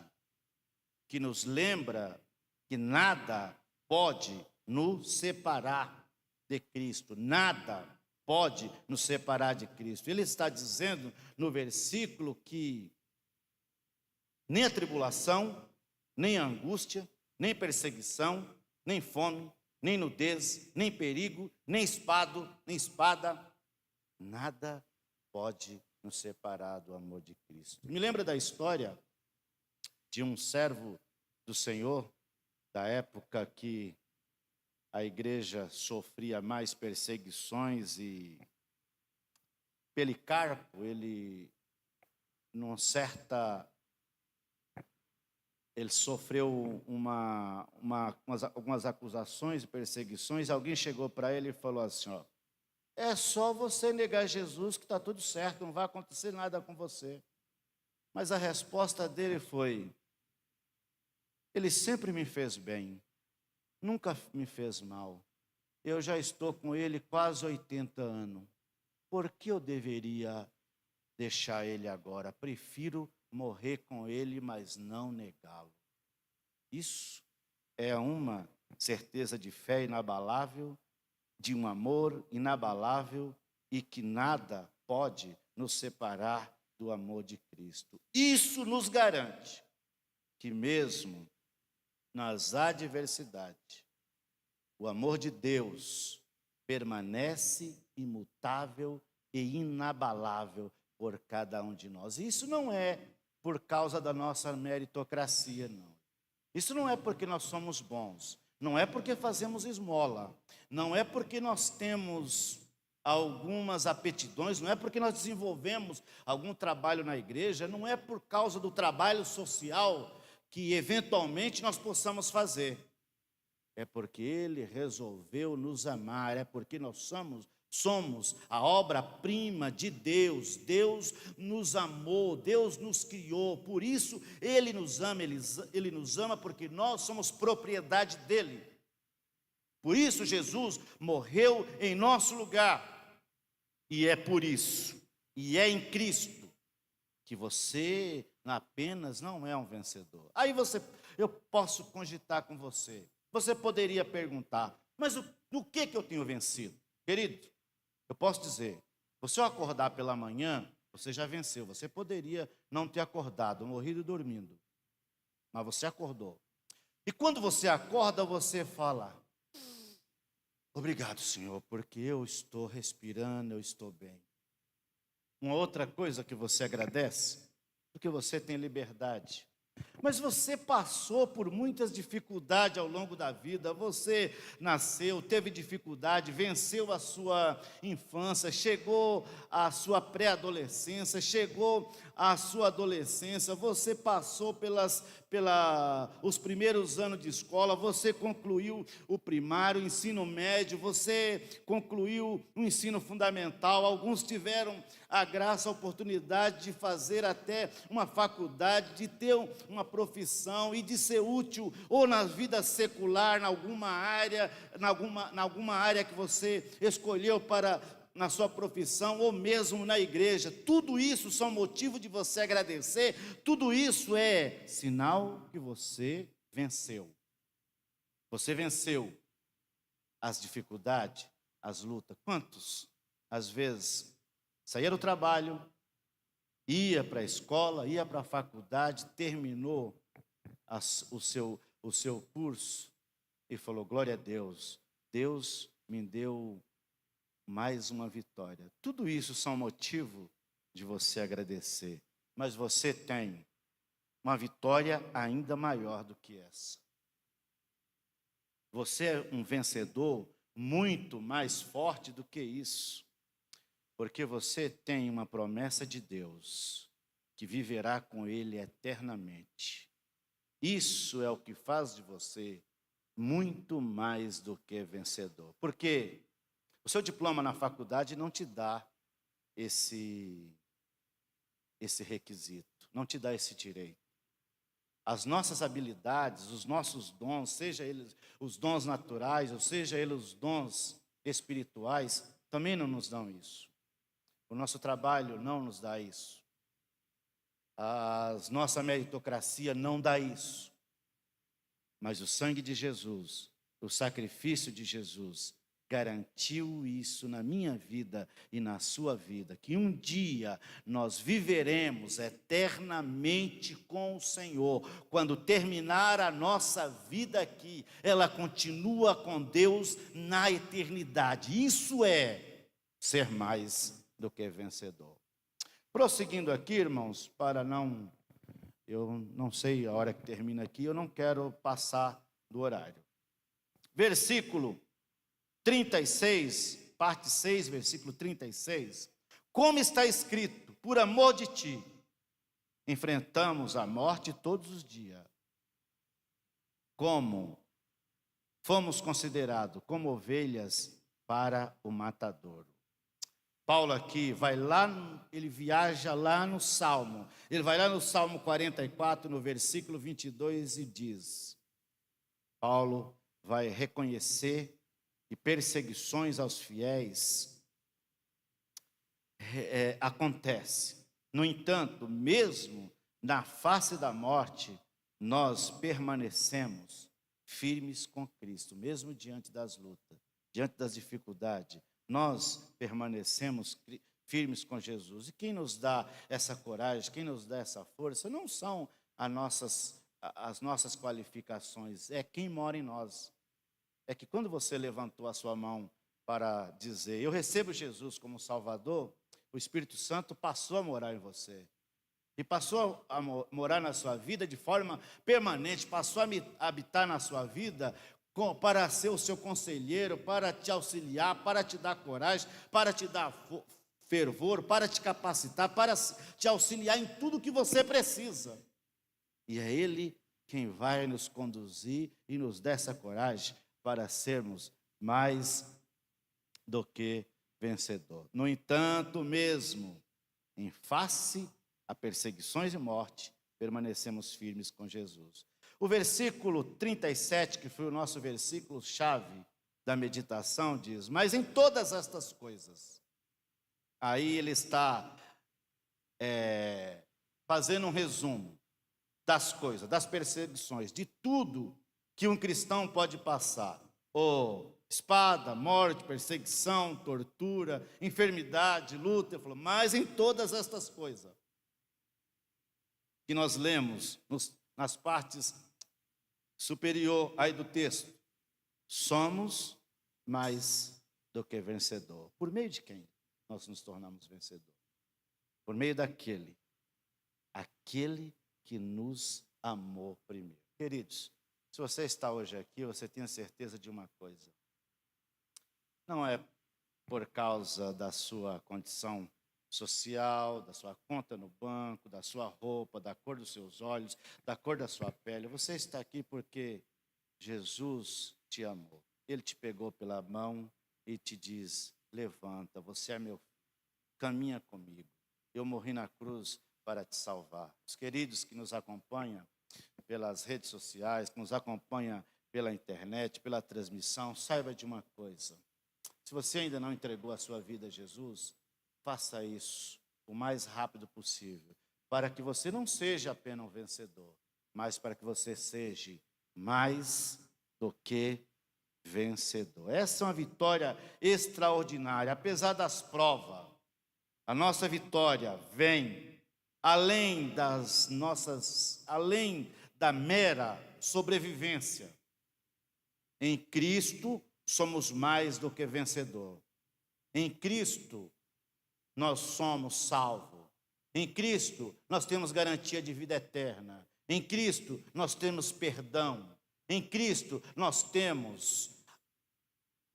que nos lembra que nada pode nos separar de Cristo, nada pode nos separar de Cristo. Ele está dizendo no versículo que nem a tribulação, nem a angústia, nem perseguição, nem fome, nem nudez, nem perigo, nem espada, nada pode nos separar do amor de Cristo. Me lembra da história de um servo do Senhor, da época que a igreja sofria mais perseguições, e Policarpo, ele, numa certa ele sofreu algumas acusações e perseguições. Alguém chegou para ele e falou assim, ó, é só você negar Jesus que está tudo certo, não vai acontecer nada com você. Mas a resposta dele foi, ele sempre me fez bem, nunca me fez mal. Eu já estou com ele quase 80 anos. Por que eu deveria deixar ele agora? Prefiro morrer com ele, mas não negá-lo. Isso é uma certeza de fé inabalável, de um amor inabalável e que nada pode nos separar do amor de Cristo. Isso nos garante que mesmo nas adversidades, o amor de Deus permanece imutável e inabalável por cada um de nós. Isso não é por causa da nossa meritocracia, não. Isso não é porque nós somos bons, não é porque fazemos esmola, não é porque nós temos algumas aptidões, não é porque nós desenvolvemos algum trabalho na igreja, não é por causa do trabalho social que eventualmente nós possamos fazer. É porque Ele resolveu nos amar, é porque nós somos a obra-prima de Deus. Deus nos amou, Deus nos criou, por isso Ele nos ama, Ele nos ama porque nós somos propriedade dEle. Por isso Jesus morreu em nosso lugar. E é por isso, e é em Cristo, que você apenas não é um vencedor. Aí eu posso cogitar com você. Você poderia perguntar, mas no que eu tenho vencido? Querido, eu posso dizer, você ao acordar pela manhã, você já venceu. Você poderia não ter acordado, morrido dormindo, mas você acordou. E quando você acorda, você fala, obrigado, Senhor, porque eu estou respirando, eu estou bem. Uma outra coisa que você agradece, porque você tem liberdade. Mas você passou por muitas dificuldades ao longo da vida, você nasceu, teve dificuldade, venceu a sua infância, chegou à sua pré-adolescência, chegou à sua adolescência, você passou os primeiros anos de escola, você concluiu o primário, o ensino médio, você concluiu o ensino fundamental, alguns tiveram a graça, a oportunidade de fazer até uma faculdade, de ter uma profissão e de ser útil ou na vida secular, em alguma área que você escolheu na sua profissão ou mesmo na igreja. Tudo isso são motivo de você agradecer, tudo isso é sinal que você venceu. Você venceu as dificuldades, as lutas. Quantos, às vezes, saía do trabalho, ia para a escola, ia para a faculdade, terminou o seu curso e falou, glória a Deus, Deus me deu mais uma vitória. Tudo isso são motivo de você agradecer, mas você tem uma vitória ainda maior do que essa. Você é um vencedor muito mais forte do que isso. Porque você tem uma promessa de Deus, que viverá com Ele eternamente. Isso é o que faz de você muito mais do que vencedor. Porque o seu diploma na faculdade não te dá esse requisito, não te dá esse direito. As nossas habilidades, os nossos dons, seja eles os dons naturais, ou seja eles os dons espirituais, também não nos dão isso. O nosso trabalho não nos dá isso. A nossa meritocracia não dá isso. Mas o sangue de Jesus, o sacrifício de Jesus, garantiu isso na minha vida e na sua vida, que um dia nós viveremos eternamente com o Senhor. Quando terminar a nossa vida aqui, ela continua com Deus na eternidade. Isso é ser mais do que vencedor. Prosseguindo aqui, irmãos, eu não sei a hora que termina aqui, eu não quero passar do horário. Versículo 36, parte 6, versículo 36. Como está escrito, por amor de ti, enfrentamos a morte todos os dias. como fomos considerados como ovelhas para o matadouro. Paulo aqui vai lá, ele viaja lá no Salmo. Ele vai lá no Salmo 44, no versículo 22 e diz: Paulo vai reconhecer que perseguições aos fiéis acontece. No entanto, mesmo na face da morte, nós permanecemos firmes com Cristo, mesmo diante das lutas, diante das dificuldades, nós permanecemos firmes com Jesus. E quem nos dá essa coragem, quem nos dá essa força, não são as nossas qualificações, é quem mora em nós. É que quando você levantou a sua mão para dizer, eu recebo Jesus como Salvador, o Espírito Santo passou a morar em você. E passou a morar na sua vida de forma permanente, passou a habitar na sua vida para ser o seu conselheiro, para te auxiliar, para te dar coragem, para te dar fervor, para te capacitar, para te auxiliar em tudo que você precisa. E é Ele quem vai nos conduzir e nos dar essa coragem para sermos mais do que vencedor. No entanto, mesmo em face a perseguições e morte, permanecemos firmes com Jesus. O versículo 37, que foi o nosso versículo-chave da meditação, diz: mas em todas estas coisas, aí ele está fazendo um resumo das coisas, das perseguições, de tudo que um cristão pode passar. Espada, morte, perseguição, tortura, enfermidade, luta. Ele falou, mas em todas estas coisas que nós lemos nas partes superior aí do texto, somos mais do que vencedor. Por meio de quem nós nos tornamos vencedor? Por meio daquele que nos amou primeiro. Queridos, se você está hoje aqui, você tenha certeza de uma coisa. Não é por causa da sua condição social, da sua conta no banco, da sua roupa, da cor dos seus olhos, da cor da sua pele. Você está aqui porque Jesus te amou. Ele te pegou pela mão e te diz, levanta, você é meu filho, caminha comigo. Eu morri na cruz para te salvar. Os queridos que nos acompanham pelas redes sociais, que nos acompanham pela internet, pela transmissão, saiba de uma coisa. Se você ainda não entregou a sua vida a Jesus, faça isso o mais rápido possível, para que você não seja apenas um vencedor, mas para que você seja mais do que vencedor. Essa é uma vitória extraordinária, apesar das provas. A nossa vitória vem além da mera sobrevivência. Em Cristo somos mais do que vencedor. Em Cristo nós somos salvos. Em Cristo nós temos garantia de vida eterna. Em Cristo nós temos perdão. Em Cristo nós temos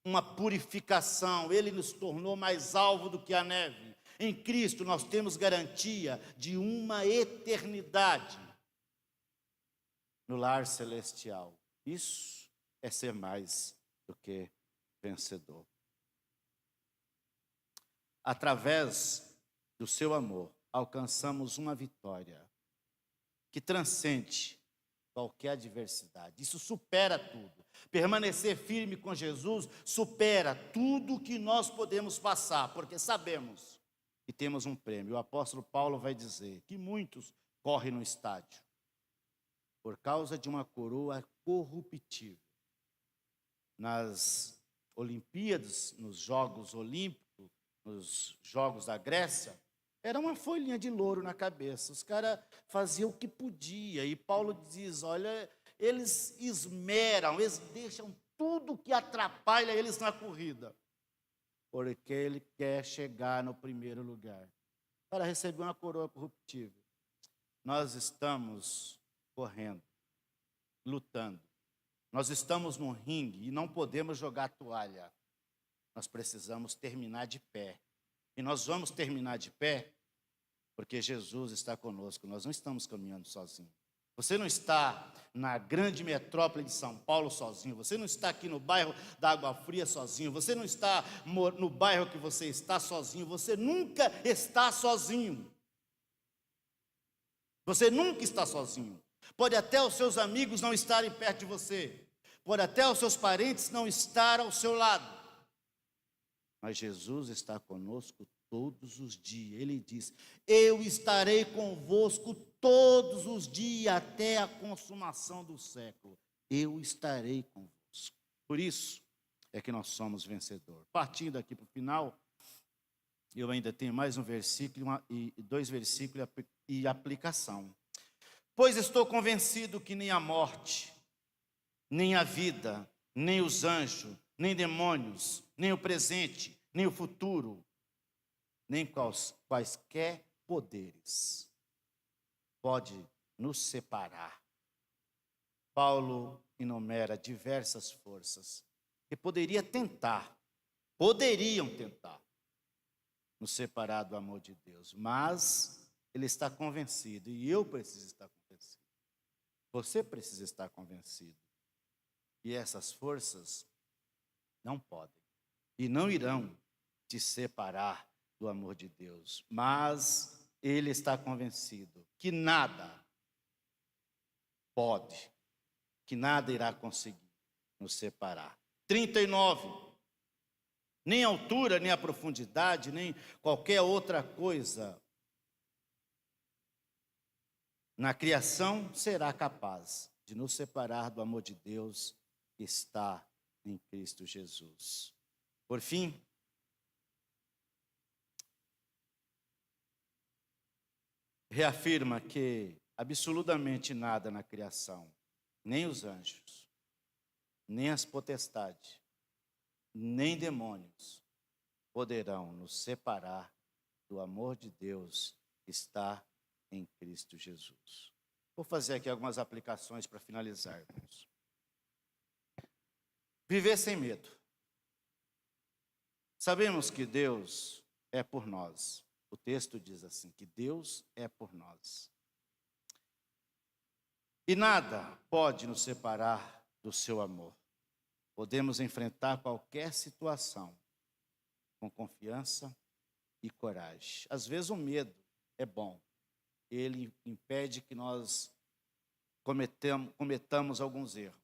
uma purificação. Ele nos tornou mais alvo do que a neve. Em Cristo nós temos garantia de uma eternidade no lar celestial. Isso é ser mais do que vencedor. Através do seu amor, alcançamos uma vitória que transcende qualquer adversidade. Isso supera tudo. Permanecer firme com Jesus supera tudo que nós podemos passar, porque sabemos que temos um prêmio. O apóstolo Paulo vai dizer que muitos correm no estádio por causa de uma coroa corruptível. Nas Olimpíadas, nos Jogos Olímpicos, nos Jogos da Grécia, era uma folhinha de louro na cabeça. Os caras faziam o que podia. E Paulo diz, olha, eles esmeram, eles deixam tudo que atrapalha eles na corrida, porque ele quer chegar no primeiro lugar, para receber uma coroa corruptível. Nós estamos correndo, lutando. Nós estamos num ringue e não podemos jogar toalha. Nós precisamos terminar de pé. E nós vamos terminar de pé porque Jesus está conosco. Nós não estamos caminhando sozinhos. Você não está na grande metrópole de São Paulo sozinho. Você não está aqui no bairro da Água Fria sozinho. Você não está no bairro que você está sozinho. Você nunca está sozinho. Você nunca está sozinho. Pode até os seus amigos não estarem perto de você. Pode até os seus parentes não estar ao seu lado. Mas Jesus está conosco todos os dias. Ele diz: eu estarei convosco todos os dias até a consumação do século. Eu estarei convosco. Por isso é que nós somos vencedores. Partindo aqui para o final, eu ainda tenho mais um versículo e 2 versículos e aplicação. Pois estou convencido que nem a morte, nem a vida, nem os anjos, nem demônios, nem o presente, nem o futuro, nem quaisquer poderes pode nos separar. Paulo enumera diversas forças que poderiam tentar nos separar do amor de Deus, mas ele está convencido, e eu preciso estar convencido. Você precisa estar convencido. E essas forças não podem e não irão te separar do amor de Deus, mas ele está convencido que nada pode, que nada irá conseguir nos separar. 39. Nem a altura, nem a profundidade, nem qualquer outra coisa na criação será capaz de nos separar do amor de Deus que está em Cristo Jesus. Por fim, reafirma que absolutamente nada na criação, nem os anjos, nem as potestades, nem demônios, poderão nos separar do amor de Deus que está em Cristo Jesus. Vou fazer aqui algumas aplicações para finalizar, irmãos. Viver sem medo. Sabemos que Deus é por nós. O texto diz assim, que Deus é por nós. E nada pode nos separar do seu amor. Podemos enfrentar qualquer situação com confiança e coragem. Às vezes o medo é bom. Ele impede que nós cometamos alguns erros.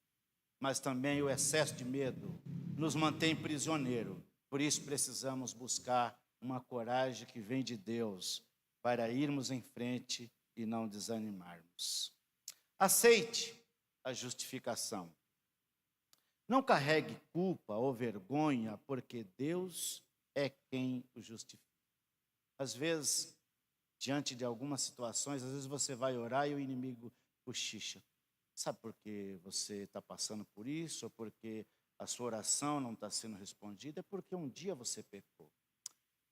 Mas também o excesso de medo nos mantém prisioneiro. Por isso precisamos buscar uma coragem que vem de Deus para irmos em frente e não desanimarmos. Aceite a justificação. Não carregue culpa ou vergonha, porque Deus é quem o justifica. Às vezes, diante de algumas situações, às vezes você vai orar e o inimigo cochicha. Sabe por que você está passando por isso? Ou porque a sua oração não está sendo respondida? É porque um dia você pecou.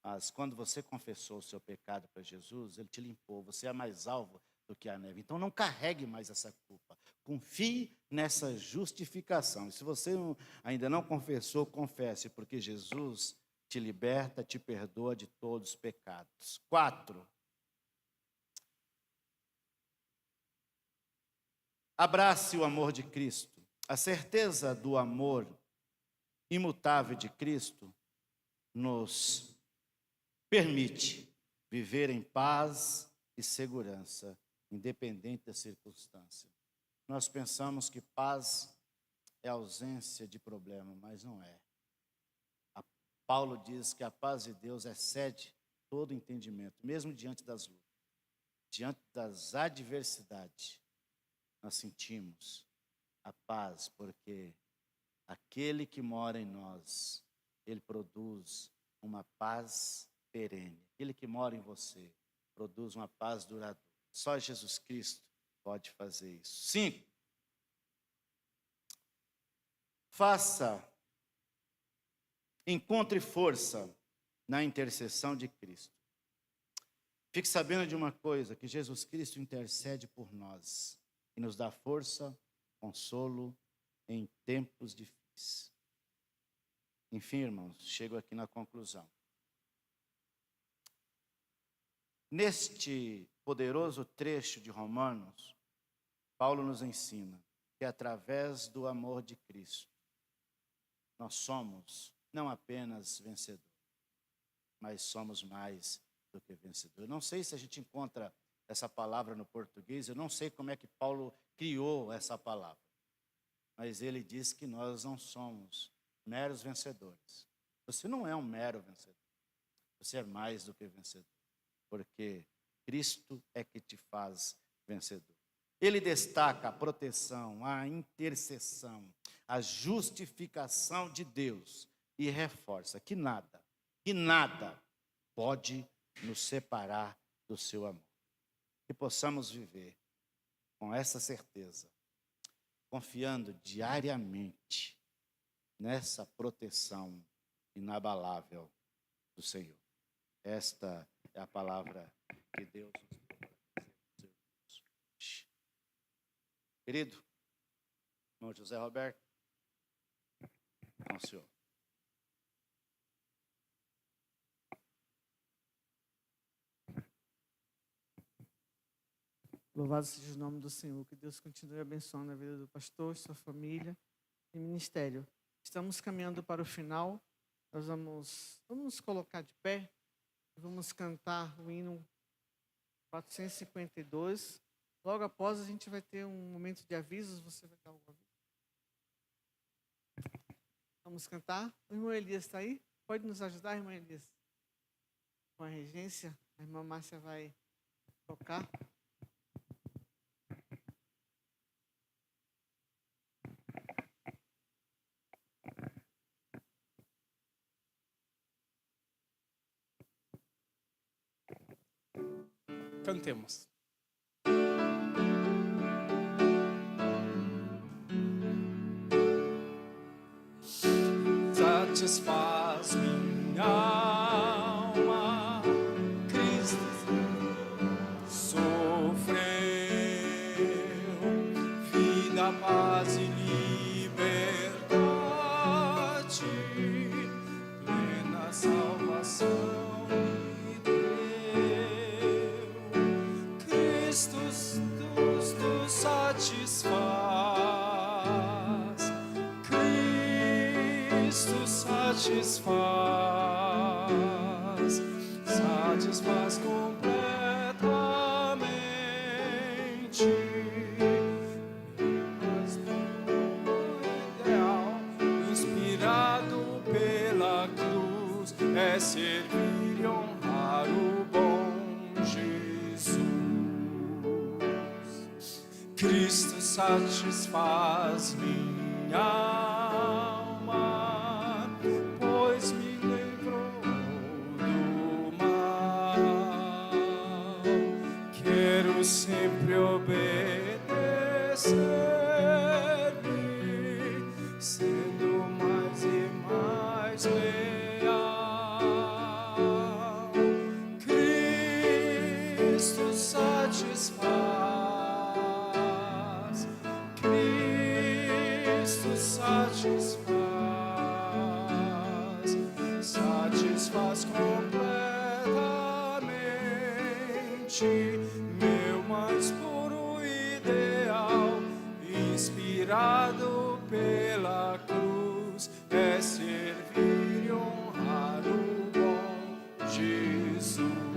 Mas quando você confessou o seu pecado para Jesus, Ele te limpou. Você é mais alvo do que a neve. Então não carregue mais essa culpa. Confie nessa justificação. E se você ainda não confessou, confesse, porque Jesus te liberta, te perdoa de todos os pecados. 4. Abrace o amor de Cristo. A certeza do amor imutável de Cristo nos permite viver em paz e segurança, independente da circunstância. Nós pensamos que paz é ausência de problema, mas não é. Paulo diz que a paz de Deus excede todo entendimento, mesmo diante das lutas, diante das adversidades. Nós sentimos a paz, porque aquele que mora em nós, ele produz uma paz perene. Aquele que mora em você produz uma paz duradoura. Só Jesus Cristo pode fazer isso. 5. Encontre força na intercessão de Cristo. Fique sabendo de uma coisa, que Jesus Cristo intercede por nós e nos dá força, consolo em tempos difíceis. Enfim, irmãos, chego aqui na conclusão. Neste poderoso trecho de Romanos, Paulo nos ensina que através do amor de Cristo, nós somos não apenas vencedores, mas somos mais do que vencedores. Eu não sei se a gente encontra essa palavra no português, eu não sei como é que Paulo criou essa palavra, mas ele diz que nós não somos meros vencedores. Você não é um mero vencedor, você é mais do que vencedor, porque Cristo é que te faz vencedor. Ele destaca a proteção, a intercessão, a justificação de Deus e reforça que nada pode nos separar do seu amor. Que possamos viver com essa certeza, confiando diariamente nessa proteção inabalável do Senhor. Esta é a palavra que Deus nos deu. Querido, irmão José Roberto, com o senhor. Louvado seja o nome do Senhor, que Deus continue abençoando a vida do pastor, sua família e ministério. Estamos caminhando para o final, nós vamos nos colocar de pé e vamos cantar o hino 452. Logo após a gente vai ter um momento de avisos, você vai dar algum aviso? Vamos cantar. O irmão Elias está aí? Pode nos ajudar, irmão Elias? Com a regência, a irmã Márcia vai tocar. Cantemos. Satisfaz minha alma, Cristo sofreu, vida, paz e liberdade, plena salvação me deu. Cristo nos satisfaz, Cristo satisfaz completamente. Mas no ideal, inspirado pela cruz, é servir e honrar o bom Jesus. Cristo satisfaz minha alma, pois me livrou do mal. Quero sempre obedecer-lhe, sendo mais e mais leal. Cristo satisfaz, Cristo satisfaz completamente meu mais puro ideal, inspirado pela cruz, é servir e honrar o bom Jesus.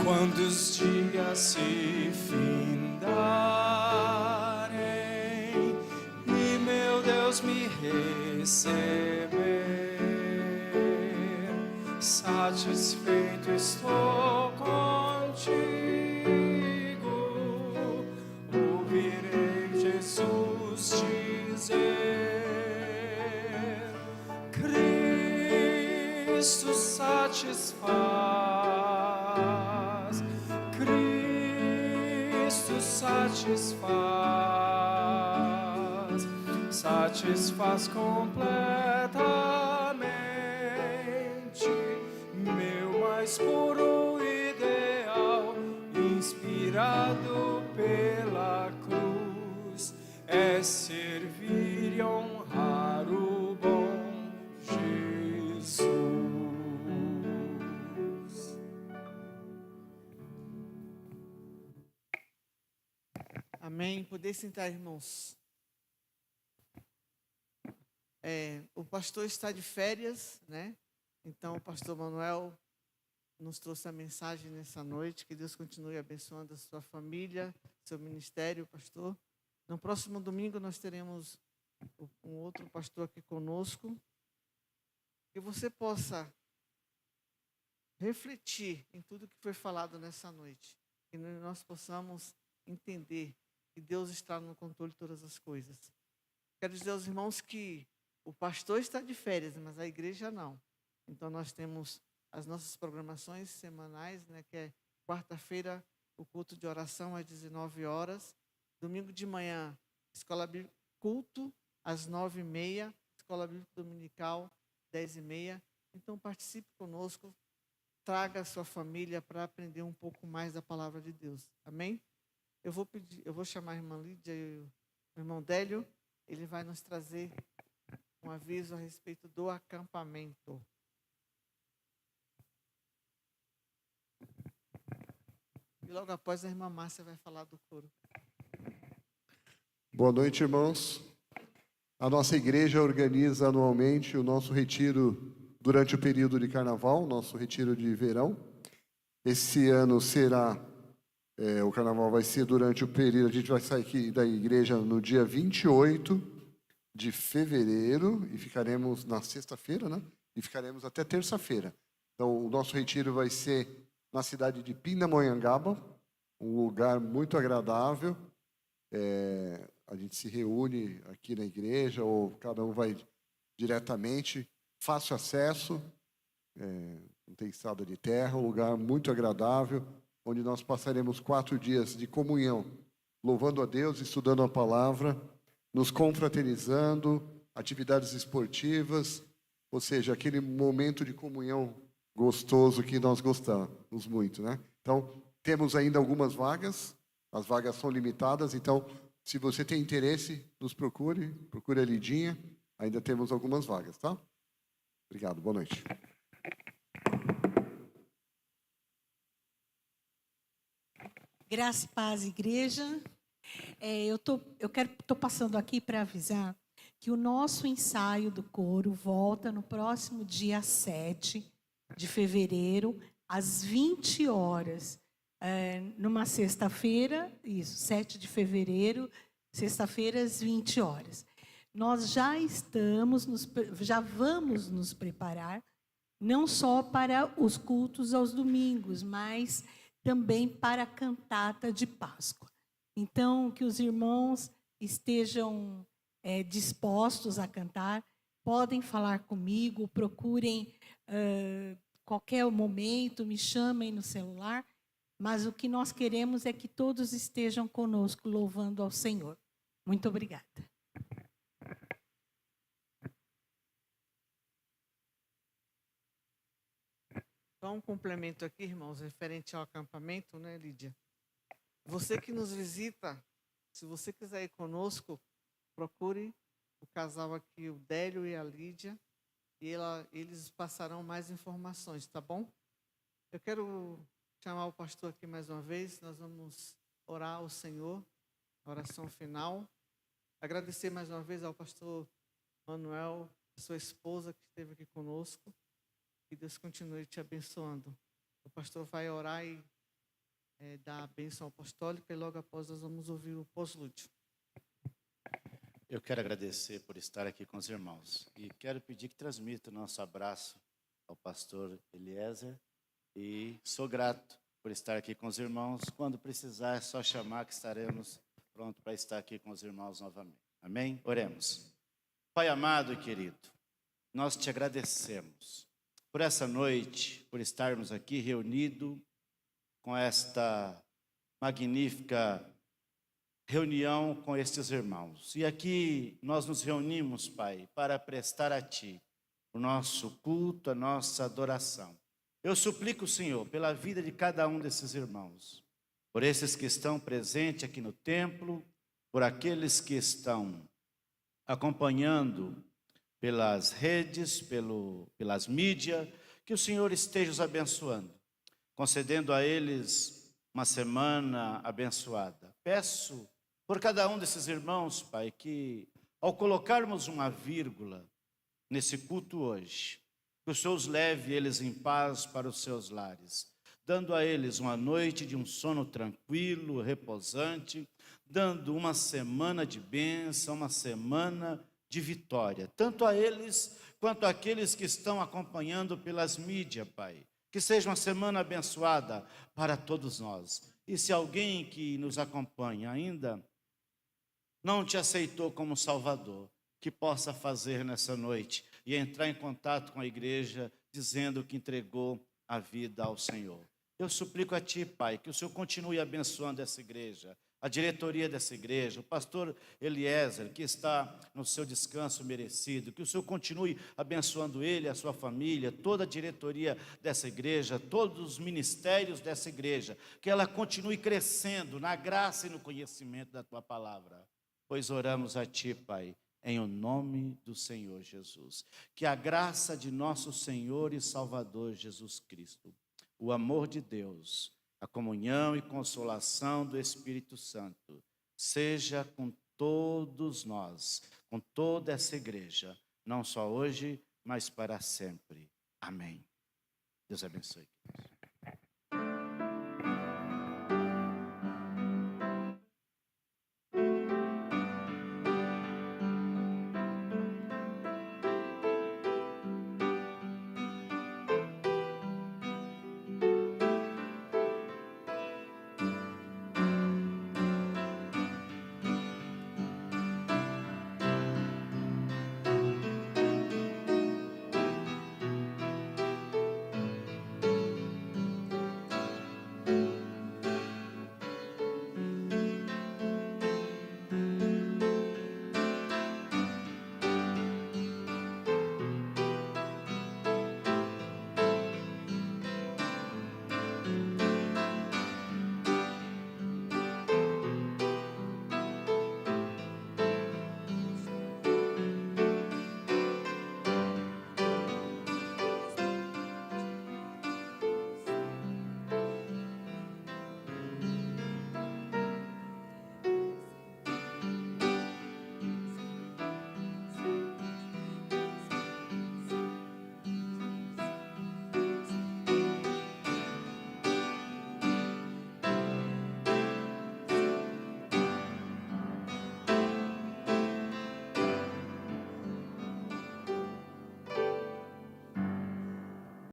Quando os dias se findarem e meu Deus me receber, satisfeito estou contigo, ouvirei Jesus dizer: Cristo satisfaz, Cristo satisfaz completamente meu mais puro ideal, tirado pela cruz, é servir e honrar o bom Jesus. Amém. Poder sentar, irmãos. O pastor está de férias, né? Então, o pastor Manuel nos trouxe a mensagem nessa noite. Que Deus continue abençoando a sua família, seu ministério, pastor. No próximo domingo nós teremos um outro pastor aqui conosco. Que você possa refletir em tudo que foi falado nessa noite. Que nós possamos entender que Deus está no controle de todas as coisas. Quero dizer aos irmãos que o pastor está de férias, mas a igreja não. Então nós temos as nossas programações semanais, né, que é quarta-feira o culto de oração às 19 horas, domingo de manhã escola bíblica, culto às 9h30, escola bíblica dominical 10h30. Então participe conosco, traga a sua família para aprender um pouco mais da palavra de Deus. Amém? Eu vou chamar a irmã Lídia e o irmão Délio, ele vai nos trazer um aviso a respeito do acampamento. E logo após a irmã Márcia vai falar do coro. Boa noite, irmãos. A nossa igreja organiza anualmente o nosso retiro durante o período de carnaval, nosso retiro de verão. Esse ano o carnaval vai ser durante o período, a gente vai sair aqui da igreja no dia 28 de fevereiro e ficaremos na sexta-feira, né? E ficaremos até terça-feira. Então, o nosso retiro vai ser na cidade de Pindamonhangaba, um lugar muito agradável. A gente se reúne aqui na igreja, ou cada um vai diretamente, fácil acesso, não tem estrada de terra, um lugar muito agradável, onde nós passaremos 4 dias de comunhão, louvando a Deus, estudando a palavra, nos confraternizando, atividades esportivas, ou seja, aquele momento de comunhão gostoso que nós gostamos muito, né? Então, temos ainda algumas vagas, as vagas são limitadas, então, se você tem interesse, nos procure a Lidinha, ainda temos algumas vagas, tá? Obrigado, boa noite. Graça e paz, igreja. Estou passando aqui para avisar que o nosso ensaio do coro volta no próximo dia 7 de fevereiro, às 20 horas. Numa sexta-feira, 7 de fevereiro, sexta-feira, às 20 horas. Nós já vamos nos preparar, não só para os cultos aos domingos, mas também para a cantata de Páscoa. Então, que os irmãos estejam dispostos a cantar, podem falar comigo, procurem qualquer momento, me chamem no celular, mas o que nós queremos é que todos estejam conosco louvando ao Senhor. Muito obrigada. Só um complemento aqui, irmãos, referente ao acampamento, né, Lídia? Você que nos visita, se você quiser ir conosco, procure o casal aqui, o Délio e a Lídia, e eles passarão mais informações, tá bom? Eu quero chamar o pastor aqui mais uma vez, nós vamos orar ao Senhor, a oração final. Agradecer mais uma vez ao pastor Manuel, sua esposa que esteve aqui conosco. Que Deus continue te abençoando. O pastor vai orar e dar a bênção apostólica e logo após nós vamos ouvir o pós-lúdio. Eu quero agradecer por estar aqui com os irmãos e quero pedir que transmita o nosso abraço ao pastor Eliezer e sou grato por estar aqui com os irmãos. Quando precisar é só chamar que estaremos prontos para estar aqui com os irmãos novamente. Amém? Oremos. Pai amado e querido, nós te agradecemos por essa noite, por estarmos aqui reunidos com esta magnífica reunião com estes irmãos. E aqui nós nos reunimos, Pai, para prestar a Ti o nosso culto, a nossa adoração. Eu suplico, Senhor, pela vida de cada um desses irmãos, por esses que estão presentes aqui no templo, por aqueles que estão acompanhando pelas redes, pelas mídias, que o Senhor esteja os abençoando, concedendo a eles uma semana abençoada. Peço por cada um desses irmãos, Pai, que ao colocarmos uma vírgula nesse culto hoje, que o Senhor os leve eles em paz para os seus lares, dando a eles uma noite de um sono tranquilo, reposante, dando uma semana de bênção, uma semana de vitória, tanto a eles quanto àqueles que estão acompanhando pelas mídias, Pai. Que seja uma semana abençoada para todos nós. E se alguém que nos acompanha ainda não te aceitou como Salvador, que possa fazer nessa noite e entrar em contato com a igreja, dizendo que entregou a vida ao Senhor. Eu suplico a Ti, Pai, que o Senhor continue abençoando essa igreja, a diretoria dessa igreja, o pastor Eliezer, que está no seu descanso merecido, que o Senhor continue abençoando ele, a sua família, toda a diretoria dessa igreja, todos os ministérios dessa igreja, que ela continue crescendo na graça e no conhecimento da Tua palavra. Pois oramos a Ti, Pai, em o nome do Senhor Jesus. Que a graça de nosso Senhor e Salvador Jesus Cristo, o amor de Deus, a comunhão e consolação do Espírito Santo, seja com todos nós, com toda essa igreja, não só hoje, mas para sempre. Amém. Deus abençoe.